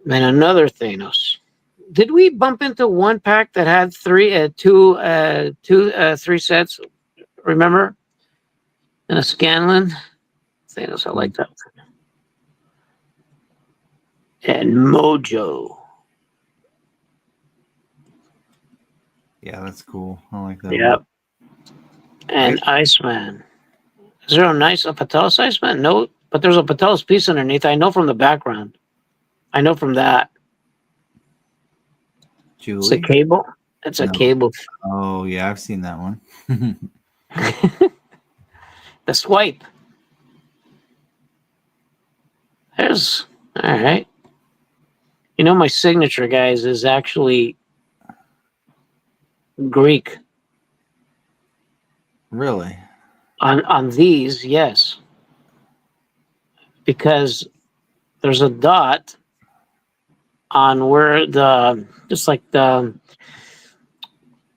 And another Thanos. Did we bump into one pack that had three sets? Remember? And a Scanlan? Thanos, I like that. And Mojo. Yeah, that's cool. I like that. Yep. And Iceman. Is there a Patelis Iceman? No, but there's a Patelis piece underneath. I know from the background. I know from that. Julie? It's a cable. It's a cable. Oh, yeah, I've seen that one. The swipe. There's, all right. You know, my signature, guys, is actually Greek. Really? On these, yes. Because there's a dot on where just like the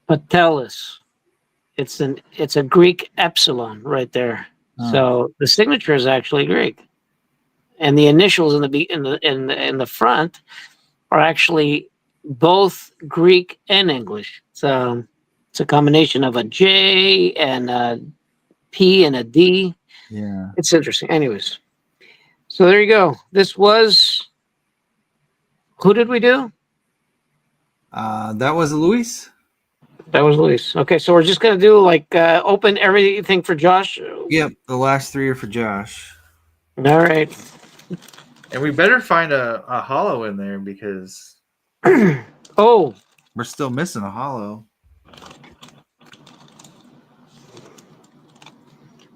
Patelis. It's a Greek epsilon right there. Oh. So the signature is actually Greek. And the initials in the front are actually both Greek and English. So it's a combination of a J and a P and a D. Yeah. It's interesting. Anyways. So there you go. This was. Who did we do? That was Luis. That was Luis. Okay, so we're just gonna do like open everything for Josh. Yep, the last 3 are for Josh. All right. And we better find a hollow in there because Oh, we're still missing a hollow.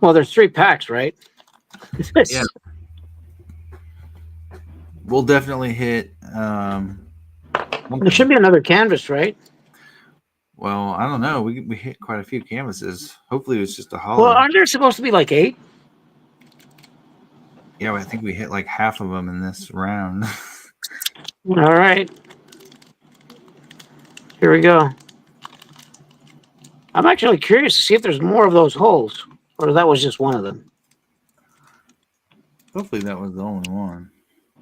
well, there's 3 packs, right? Yeah. We'll definitely hit. There should be another canvas, right? Well, I don't know. We hit quite a few canvases. Hopefully, it was just a hollow. Well, aren't there supposed to be like 8? Yeah, I think we hit like half of them in this round. All right. Here we go. I'm actually curious to see if there's more of those holes, or that was just one of them. Hopefully, that was the only one.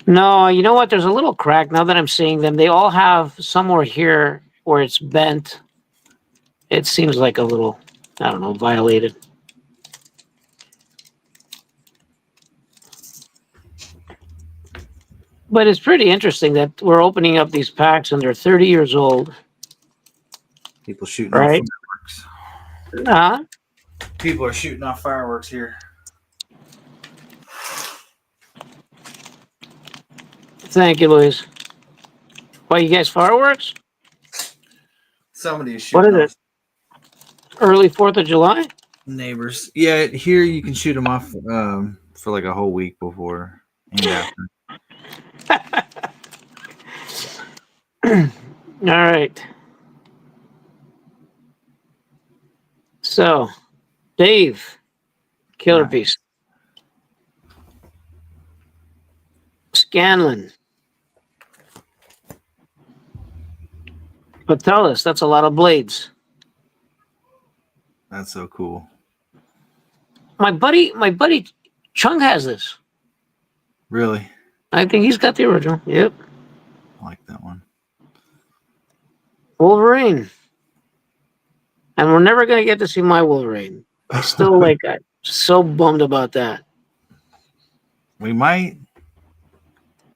No, you know what? There's a little crack now that I'm seeing them. They all have somewhere here where it's bent. It seems like a little, I don't know, violated. But it's pretty interesting that we're opening up these packs and they're 30 years old. People shooting right? off fireworks. Huh? People are shooting off fireworks here. Thank you, Luis. Why, you guys fireworks? Somebody is shooting. What is it? Early 4th of July? Neighbors. Yeah, here you can shoot them off for like a whole week before and after. All right. So, Dave, killer piece. Scanlon. Patelis, that's a lot of blades. That's so cool. My buddy Chung has this. Really? I think he's got the original. Yep. I like that one. Wolverine. And we're never gonna get to see my Wolverine. I still I'm so bummed about that. We might.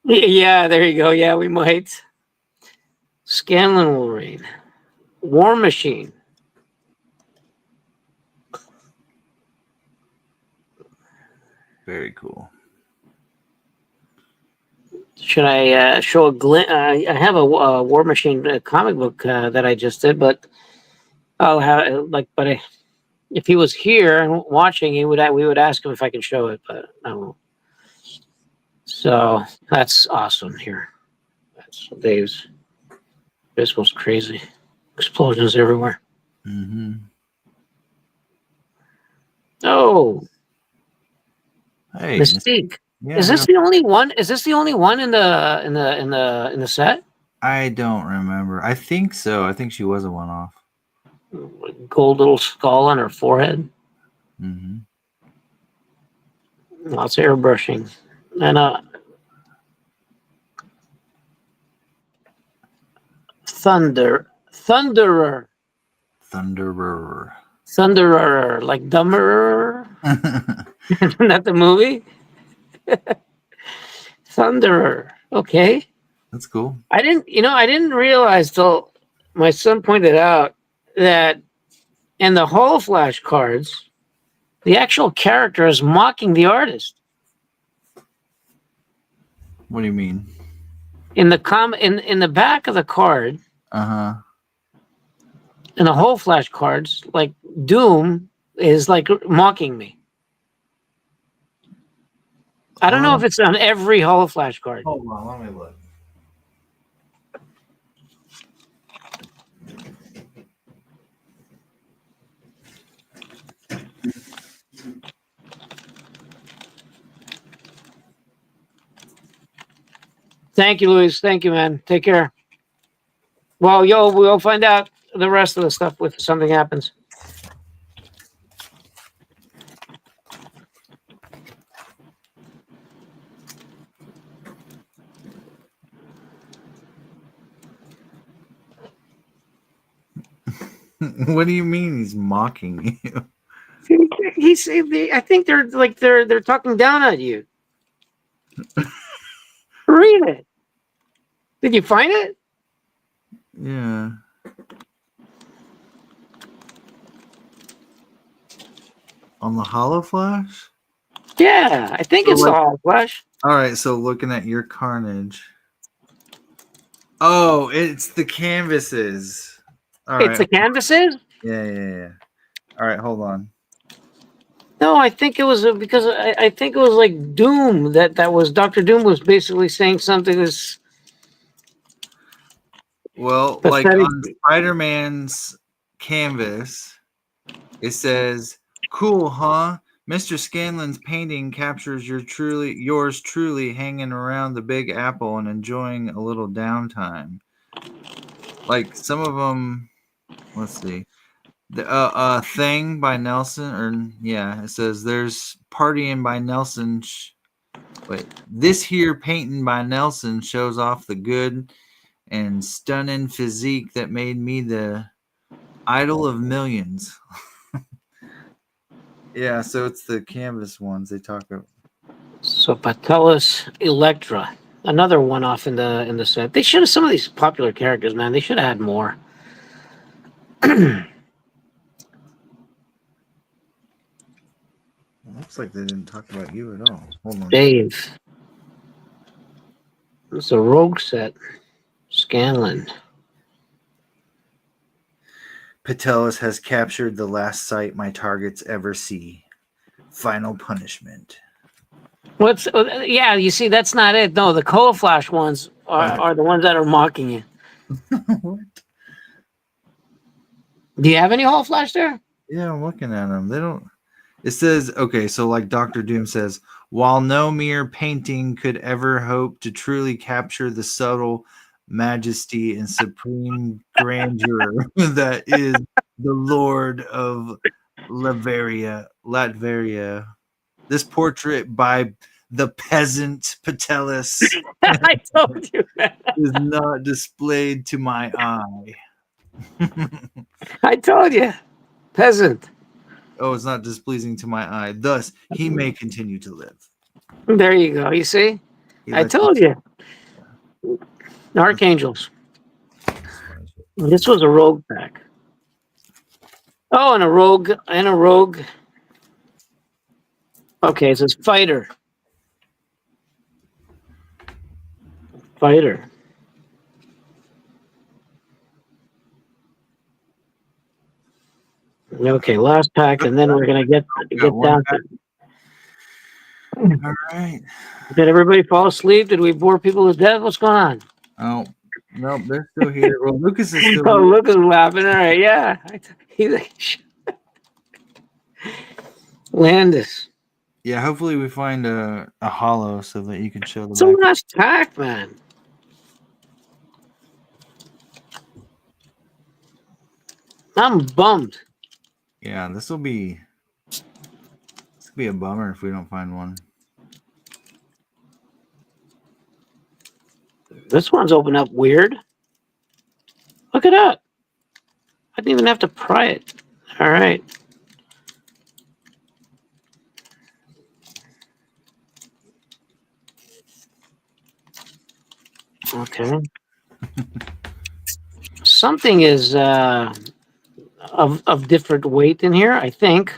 Yeah, there you go. Yeah, we might. Scanlon Wolverine. War Machine. Very cool. Should I show a glint? I have a War Machine comic book that I just did, but I'll have if he was here and watching, we would ask him if I can show it, but I won't. So that's awesome here. That's Dave's. This was crazy. Explosions everywhere. Mm-hmm. Oh. Hey. Mystique. Yeah, is this the only one? Is this the only one in the set? I don't remember. I think so. I think she was a one-off. Gold little skull on her forehead. Mm-hmm. Lots of airbrushing. And Thunderer. Thunderer, like Dumberer. Isn't that the movie? Thunderer. Okay. That's cool. I didn't realize till my son pointed out that in the Hall Flash cards, the actual character is mocking the artist. What do you mean? In the back of the card, Uh-huh. in the Hall Flash cards, like Doom is like mocking me. I don't know if it's on every Hall Flash card. Hold on, let me look. Thank you, Luis. Thank you, man. Take care. Well, we'll find out the rest of the stuff if something happens. What do you mean he's mocking you? I think they're talking down at you. Read it. Did you find it? Yeah. On the Hollow Flash? Yeah, I think So, it's like- the Hollow Flash. All right, so looking at your Carnage. Oh, it's the canvases. All It's right. the canvases? Yeah. All right, hold on. No, I think it was because I think it was like Doom that was Dr. Doom was basically saying something that's Well, like pathetic. on Spider-Man's canvas, it says, "Cool, huh? Mr. Scanlan's painting captures yours truly hanging around the Big Apple and enjoying a little downtime." Like some of them, let's see. The Thing by Nelson, or yeah, it says there's Partying by Nelson. Wait, this here painting by Nelson shows off the good and stunning physique that made me the idol of millions. Yeah, so it's the canvas ones they talk about. So Patelis Electra. Another one off in the set. They should have some of these popular characters, man. They should have had more. Looks like they didn't talk about you at all. Hold on. Dave. It's a rogue set. Scanlan. Patelis has captured the last sight my targets ever see. Final punishment. What's yeah, you see, that's not it. No, the Cola Flash ones are the ones that are mocking you. What? Do you have any Hall Flash there? Yeah, I'm looking at them. They don't. It says, okay, so like Dr. Doom says, while no mere painting could ever hope to truly capture the subtle majesty and supreme grandeur that is the Lord of Latveria, this portrait by the peasant Patelis I told you. is not displayed to my eye. I told you. Peasant. Oh, it's not displeasing to my eye. Thus, he may continue to live. There you go. You see? He I lets told you. Archangels. This was a rogue pack. Oh, and a rogue. Okay, it says fighter. Fighter. Okay, last pack, and then we're gonna get down to. All right. Did everybody fall asleep? Did we bore people to death? What's going on? Oh, nope, they're still here. Well, Lucas is still Oh, here. Lucas is laughing. All right, yeah. He's like, Landis. Yeah, hopefully we find a hollow so that you can show the It's the back. last pack, man. I'm bummed. Yeah, this will be a bummer if we don't find one. This one's opened up weird. Look at that. I didn't even have to pry it. All right. Okay. Something is of different weight in here, I think.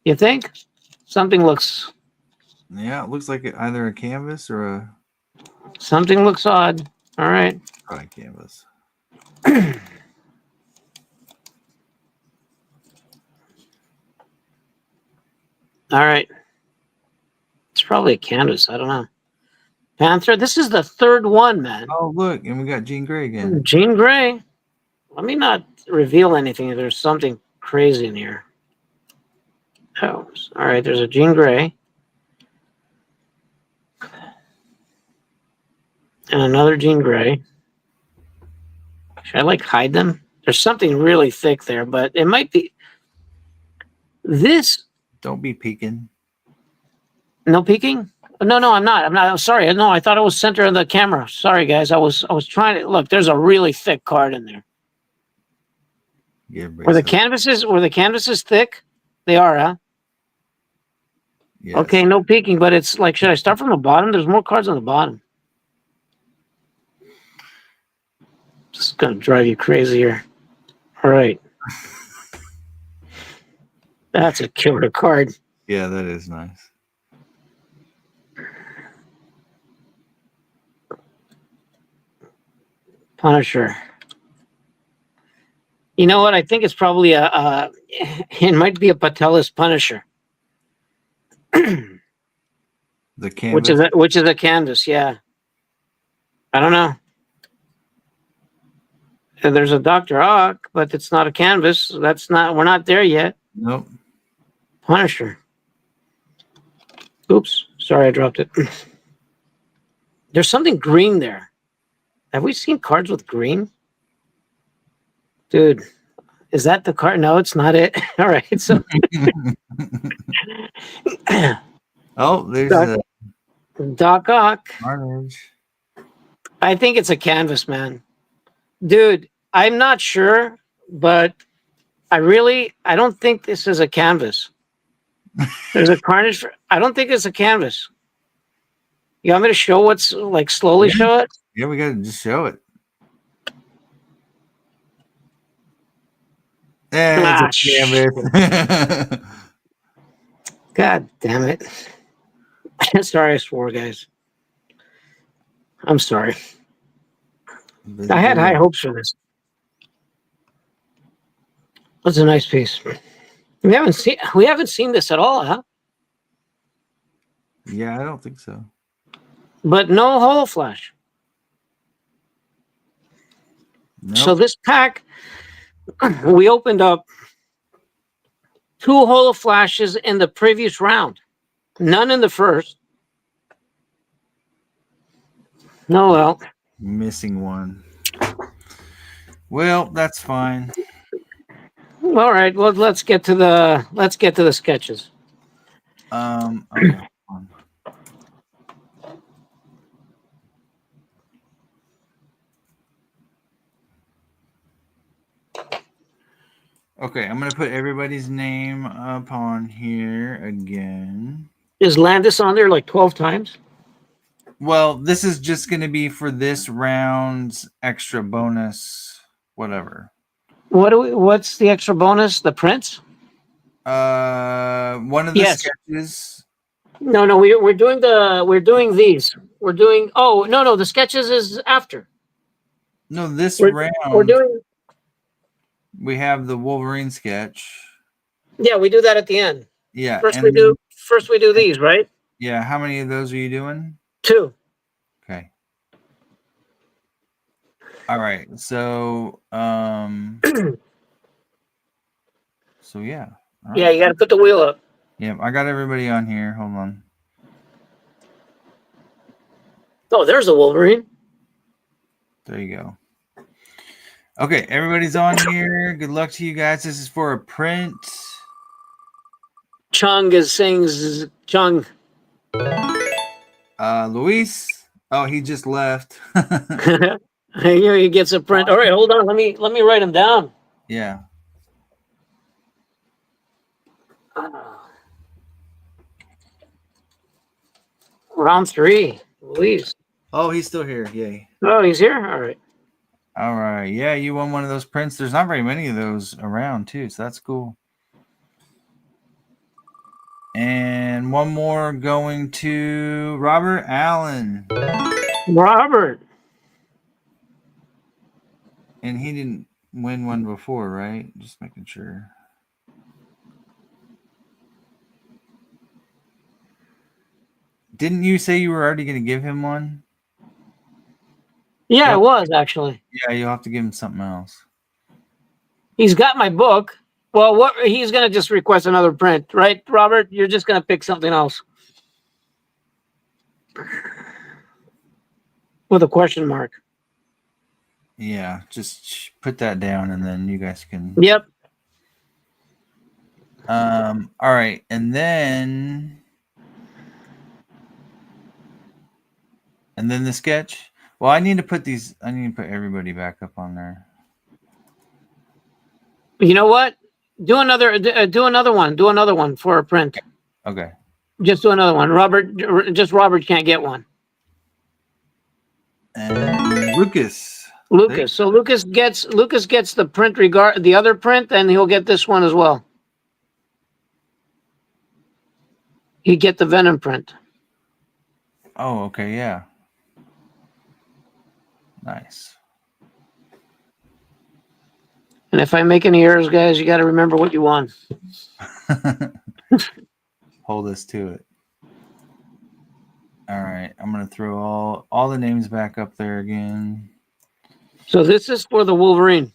You think? Something looks Yeah, it looks like either a canvas or something looks odd. All right. probably canvas. All right. It's probably a canvas. I don't know. Panther. This is the third one, man. Oh, look, and we got Jean Grey again. Jean Grey. Let me not reveal anything. There's something crazy in here. Oh, all right. There's a Jean Grey. And another Jean Grey. Should I like hide them? There's something really thick there, but it might be this. Don't be peeking. No peeking? No, I'm not. I'm sorry. No, I thought it was center of the camera. Sorry, guys. I was trying to look. There's a really thick card in there. Yeah, Were the canvases thick? They are, huh? Yes. Okay, no peeking, but it's like, should I start from the bottom? There's more cards on the bottom. Just gonna drive you crazy here. All right. That's a killer card. Yeah, that is nice. Punisher. You know what? I think it's probably it might be a Patelis Punisher. The canvas. Which is a canvas, yeah. I don't know. And there's a Dr. Ock, but it's not a canvas. We're not there yet. Nope. Punisher. Oops. Sorry, I dropped it. There's something green there. Have we seen cards with green? Dude, is that the card? No, it's not it. All right. So oh, there's Doc Ock. Carnage. I think it's a canvas, man. Dude, I'm not sure, but I don't think this is a canvas. There's a Carnage. I don't think it's a canvas. You want me to show what's like slowly show it? Yeah, we got to just show it. It's a canvas. God damn it. Sorry, I swore, guys. I'm sorry. I had high hopes for this. That's a nice piece. We haven't seen this at all, huh? Yeah, I don't think so. But no holo flash. Nope. So this pack, we opened up 2 holo flashes in the previous round. None in the first. No, well. Missing one. Well, that's fine. All right. Well, let's get to the sketches. Okay. Okay, I'm gonna put everybody's name up on here again. Is Landis on there like 12 times? Well, this is just gonna be for this round's extra bonus, whatever. What's the extra bonus? The prints? One of the sketches. No, we're doing these. No, the sketches is after. No, this round we're doing. We have the Wolverine sketch. Yeah, we do that at the end. Yeah. First we do these, right? Yeah. How many of those are you doing? 2. Okay. All right. So so yeah. Right. Yeah, you got to put the wheel up. Yeah, I got everybody on here. Hold on. Oh, there's a Wolverine. There you go. Okay, everybody's on here. Good luck to you guys. This is for a print. Chung is saying Chung. Luis. Oh, he just left. Here he gets a print. All right, hold on. Let me write him down. Yeah. Round 3, Luis. Oh, he's still here. Yay. Oh, he's here? All right. All right. Yeah, you won one of those prints. There's not very many of those around, too, so that's cool. And one more going to Robert Allen. Robert. And he didn't win one before, right? Just making sure. Didn't you say you were already going to give him one? Yeah, I was actually. Yeah, you'll have to give him something else. He's got my book. Well, he's going to just request another print, right, Robert? You're just going to pick something else. With a question mark. Yeah, just put that down and then you guys can. Yep. All right, and then the sketch. Well, I need to put everybody back up on there. You know what? Do another one. Do another one for a print. Okay. Just do another one. Robert can't get one. And Lucas. Lucas. So Lucas gets the print the other print, and he'll get this one as well. He'd get the Venom print. Oh, okay, yeah. Nice. And if I make any errors, guys, you got to remember what you won. Hold us to it. All right, I'm gonna throw all the names back up there again. So this is for the Wolverine.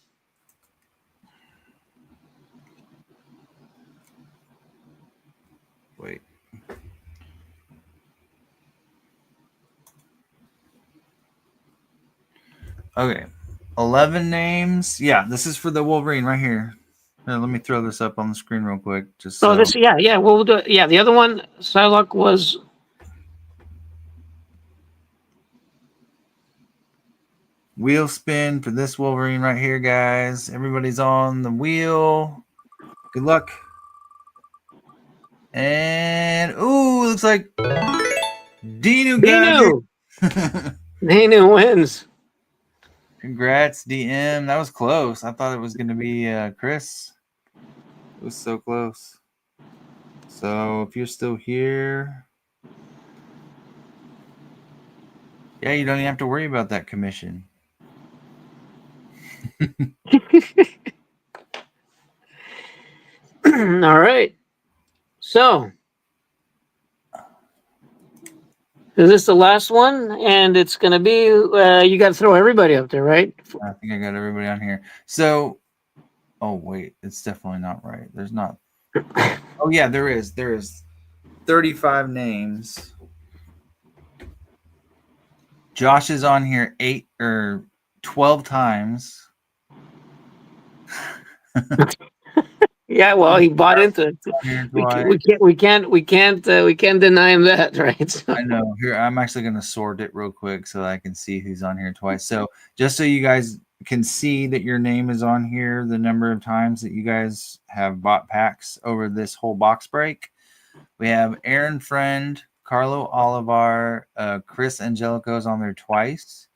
Wait. Okay, 11 names. Yeah, this is for the Wolverine right here. Here, let me throw this up on the screen real quick. Just so. Oh, this, yeah. Well, we'll do it. Yeah, the other one, Psylocke was. Wheel spin for this Wolverine right here, guys. Everybody's on the wheel. Good luck. And ooh, looks like Dinu got it. Dinu wins. Congrats, DM. That was close. I thought it was going to be Chris. It was so close. So if you're still here, yeah, you don't even have to worry about that commission. All right. So, is this the last one? And it's going to be, you got to throw everybody up there, right? I think I got everybody on here. So, oh, wait, it's definitely not right. There's not. Oh, yeah, there is. There is 35 names. Josh is on here 8 or 12 times. Yeah, well, he bought into it. We can't deny him that, right? So. I know. Here, I'm actually going to sort it real quick so that I can see who's on here twice. So just so you guys can see that your name is on here, the number of times that you guys have bought packs over this whole box break. We have Aaron Friend, Carlo Olivar, Chris Angelico's on there twice.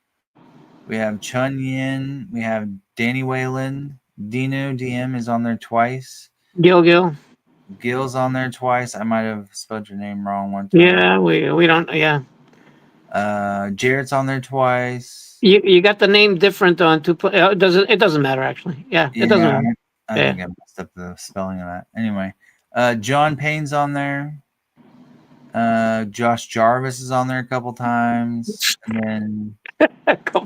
We have Chun Yin. We have Danny Whalen. Dino DM is on there twice. Gil's on there twice. I might have spelled your name wrong one time. Yeah, we don't. Yeah. Jarrett's on there twice. You got the name different on two. It doesn't matter actually. Yeah, it doesn't matter. I think I messed up the spelling of that. Anyway, John Payne's on there. Josh Jarvis is on there a couple times, and then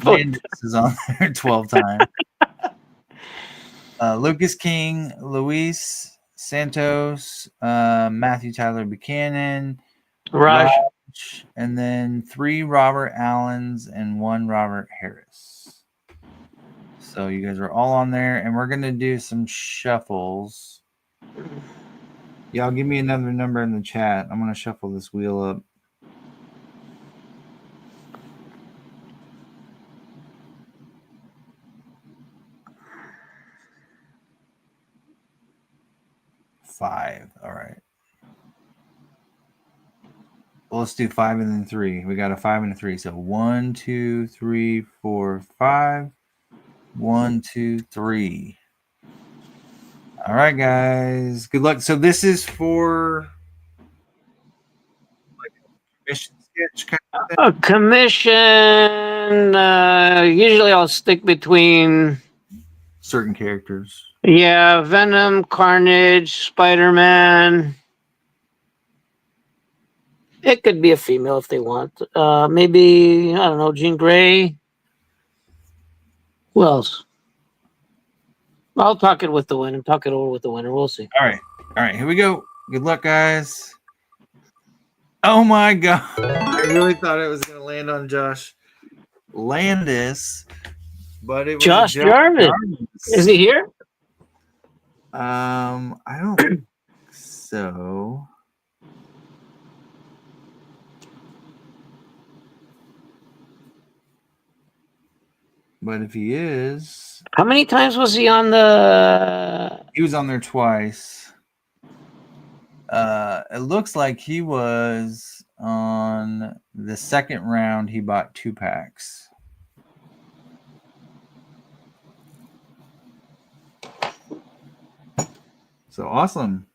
Landis is on there 12 times. Lucas King, Luis Santos, Matthew Tyler Buchanan, Raj, and then 3 Robert Allens and 1 Robert Harris. So you guys are all on there, and we're gonna do some shuffles. Y'all give me another number in the chat. I'm gonna shuffle this wheel up. Five. All right. Well, let's do 5 and then 3. We got a 5 and a 3. So 1, 2, 3, 4, 5. 1, 2, 3. All right, guys. Good luck. So this is for like a commission sketch kind of thing? a commission. Usually, I'll stick between certain characters. Yeah, Venom, Carnage, Spider-Man. It could be a female if they want. Maybe, I don't know, Jean Grey. Who else? I'll talk it with the winner. Talk it over with the winner. We'll see. All right. All right. Here we go. Good luck, guys. Oh, my God. I really thought it was going to land on Josh Landis, but it was Josh Jarvis. Is he here? I don't think so. But if he is, how many times was he on the? He was on there twice. It looks like he was on the second round. He bought 2 packs. So awesome.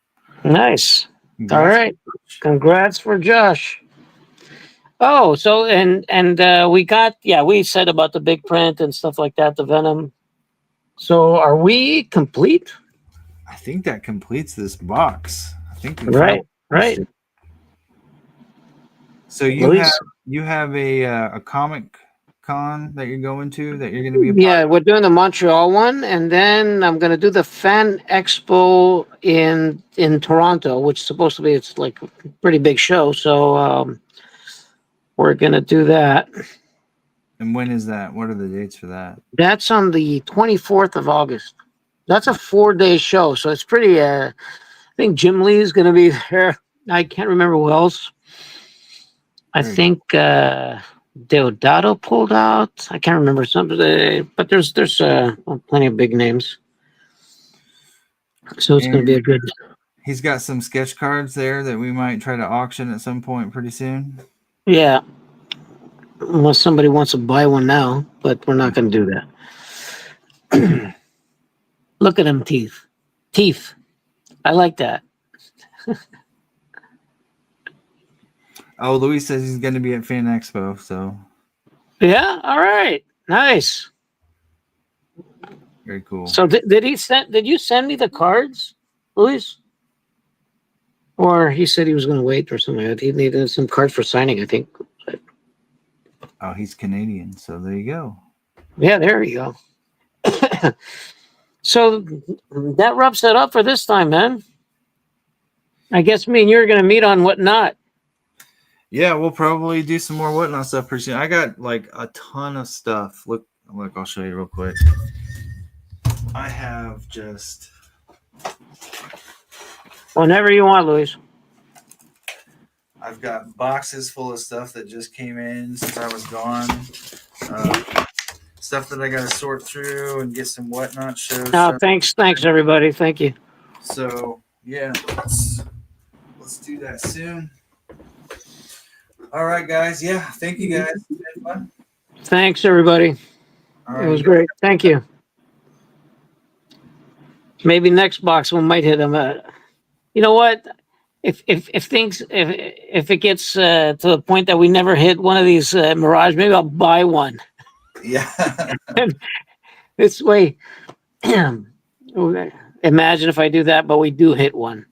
Nice. Congrats. All right. Congrats for Josh. Oh, so we got, we said about the big print and stuff like that, the Venom. So are we complete? I think that completes this box. I think we Right. found. So you Luis? have a Comic Con that you're going to, that you're going to be a part Yeah, of? we're doing the Montreal one, and then I'm going to do the Fan Expo in Toronto, which is supposed to be, it's like a pretty big show. So we're going to do that. And when is that? What are the dates for that? That's on the 24th of August. That's a 4-day show, so it's pretty. I think Jim Lee is going to be there. I can't remember who else. I think Deodato pulled out. I can't remember something, but there's plenty of big names. So it's going to be a good. He's got some sketch cards there that we might try to auction at some point pretty soon. Yeah, unless somebody wants to buy one now, but we're not going to do that. Look at them teeth. Teeth. I like that. Oh, Luis says he's going to be at Fan Expo, so. Yeah, all right. Nice. Very cool. So did you send me the cards, Luis? Or he said he was going to wait or something. He needed some cards for signing, I think. Oh, he's Canadian, so there you go. Yeah, there you go. So that wraps it up for this time, man. I guess me and you are going to meet on Whatnot. Yeah, we'll probably do some more Whatnot stuff pretty soon. I got like a ton of stuff. Look, I'll show you real quick. I have just... Whenever you want, Luis. I've got boxes full of stuff that just came in since I was gone. Stuff that I got to sort through and get some Whatnot shows. Oh, thanks, everybody. Thank you. So yeah, let's do that soon. All right, guys. Yeah, thank you guys. It's been fun. Thanks, everybody. All right, it was great. Thank you. Maybe next box we might hit them. You know what? If it gets to the point that we never hit one of these Mirage, maybe I'll buy one. Yeah. This way, imagine if I do that, but we do hit one.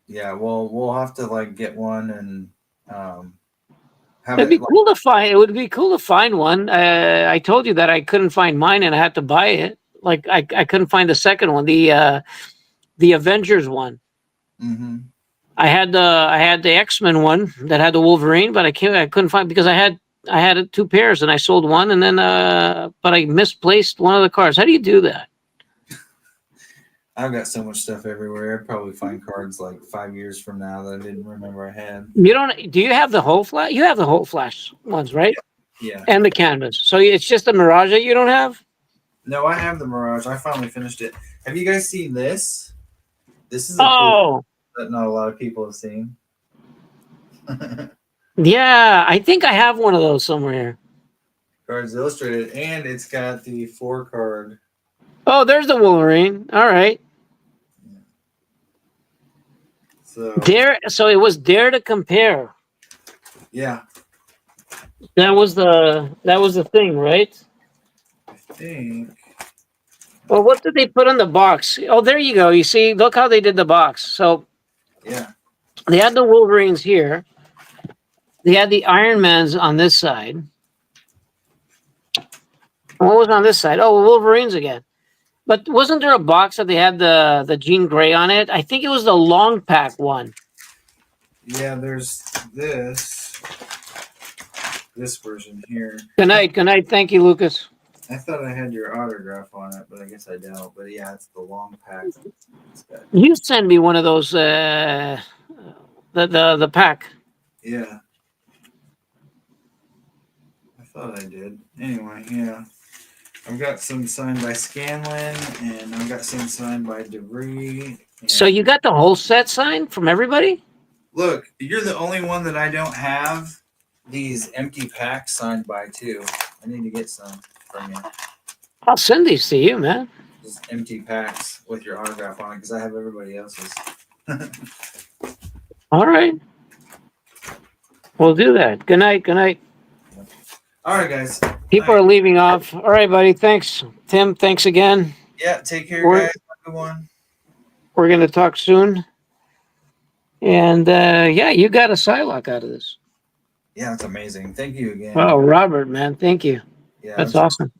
Yeah, well, we'll have to like get one and have It'd be cool to find. It would be cool to find one. I told you that I couldn't find mine, and I had to buy it. Like I couldn't find the second one, the Avengers one. Mm-hmm. I had the X-Men one that had the Wolverine, but I couldn't find, because I had 2 pairs and I sold one, and then but I misplaced one of the cards. How do you do that? I've got so much stuff everywhere. I'd probably find cards like 5 years from now that I didn't remember I had. You don't? Do you have the whole flash? You have the whole flash ones, right? Yeah. And the canvas. So it's just the Mirage that you don't have? No, I have the Mirage. I finally finished it. Have you guys seen this? This is cool that not a lot of people have seen. Yeah, I think I have one of those somewhere. Cards Illustrated, and it's got the 4-card. Oh, there's the Wolverine. All right. Yeah. So it was Dare to Compare. Yeah. That was the thing, right? I think. Well, what did they put on the box? Oh, there you go. You see, look how they did the box. So yeah, they had the Wolverines here. They had the Iron Mans on this side. What was on this side? Oh, Wolverines again. But wasn't there a box that they had the Jean Grey on it? I think it was the long pack one. Yeah, there's this version here. Good night. Thank you, Lucas. I thought I had your autograph on it, but I guess I don't. But yeah, it's the long pack. You send me one of those, the pack. Yeah. I thought I did. Anyway, yeah. I've got some signed by Scanlan, and I've got some signed by Debris. So you got the whole set signed from everybody? Look, you're the only one that I don't have these empty packs signed by too. I need to get some from you. I'll send these to you, man. Just empty packs with your autograph on it because I have everybody else's. All right. We'll do that. Good night. Good night. All right, guys. People are leaving off. All right, buddy. Thanks. Tim, thanks again. Yeah, take care, We're- guys. Have a good one. We're going to talk soon. And yeah, you got a Psylocke out of this. Yeah, that's amazing. Thank you again. Oh, Robert, man. Thank you. Yeah, That's I'm awesome.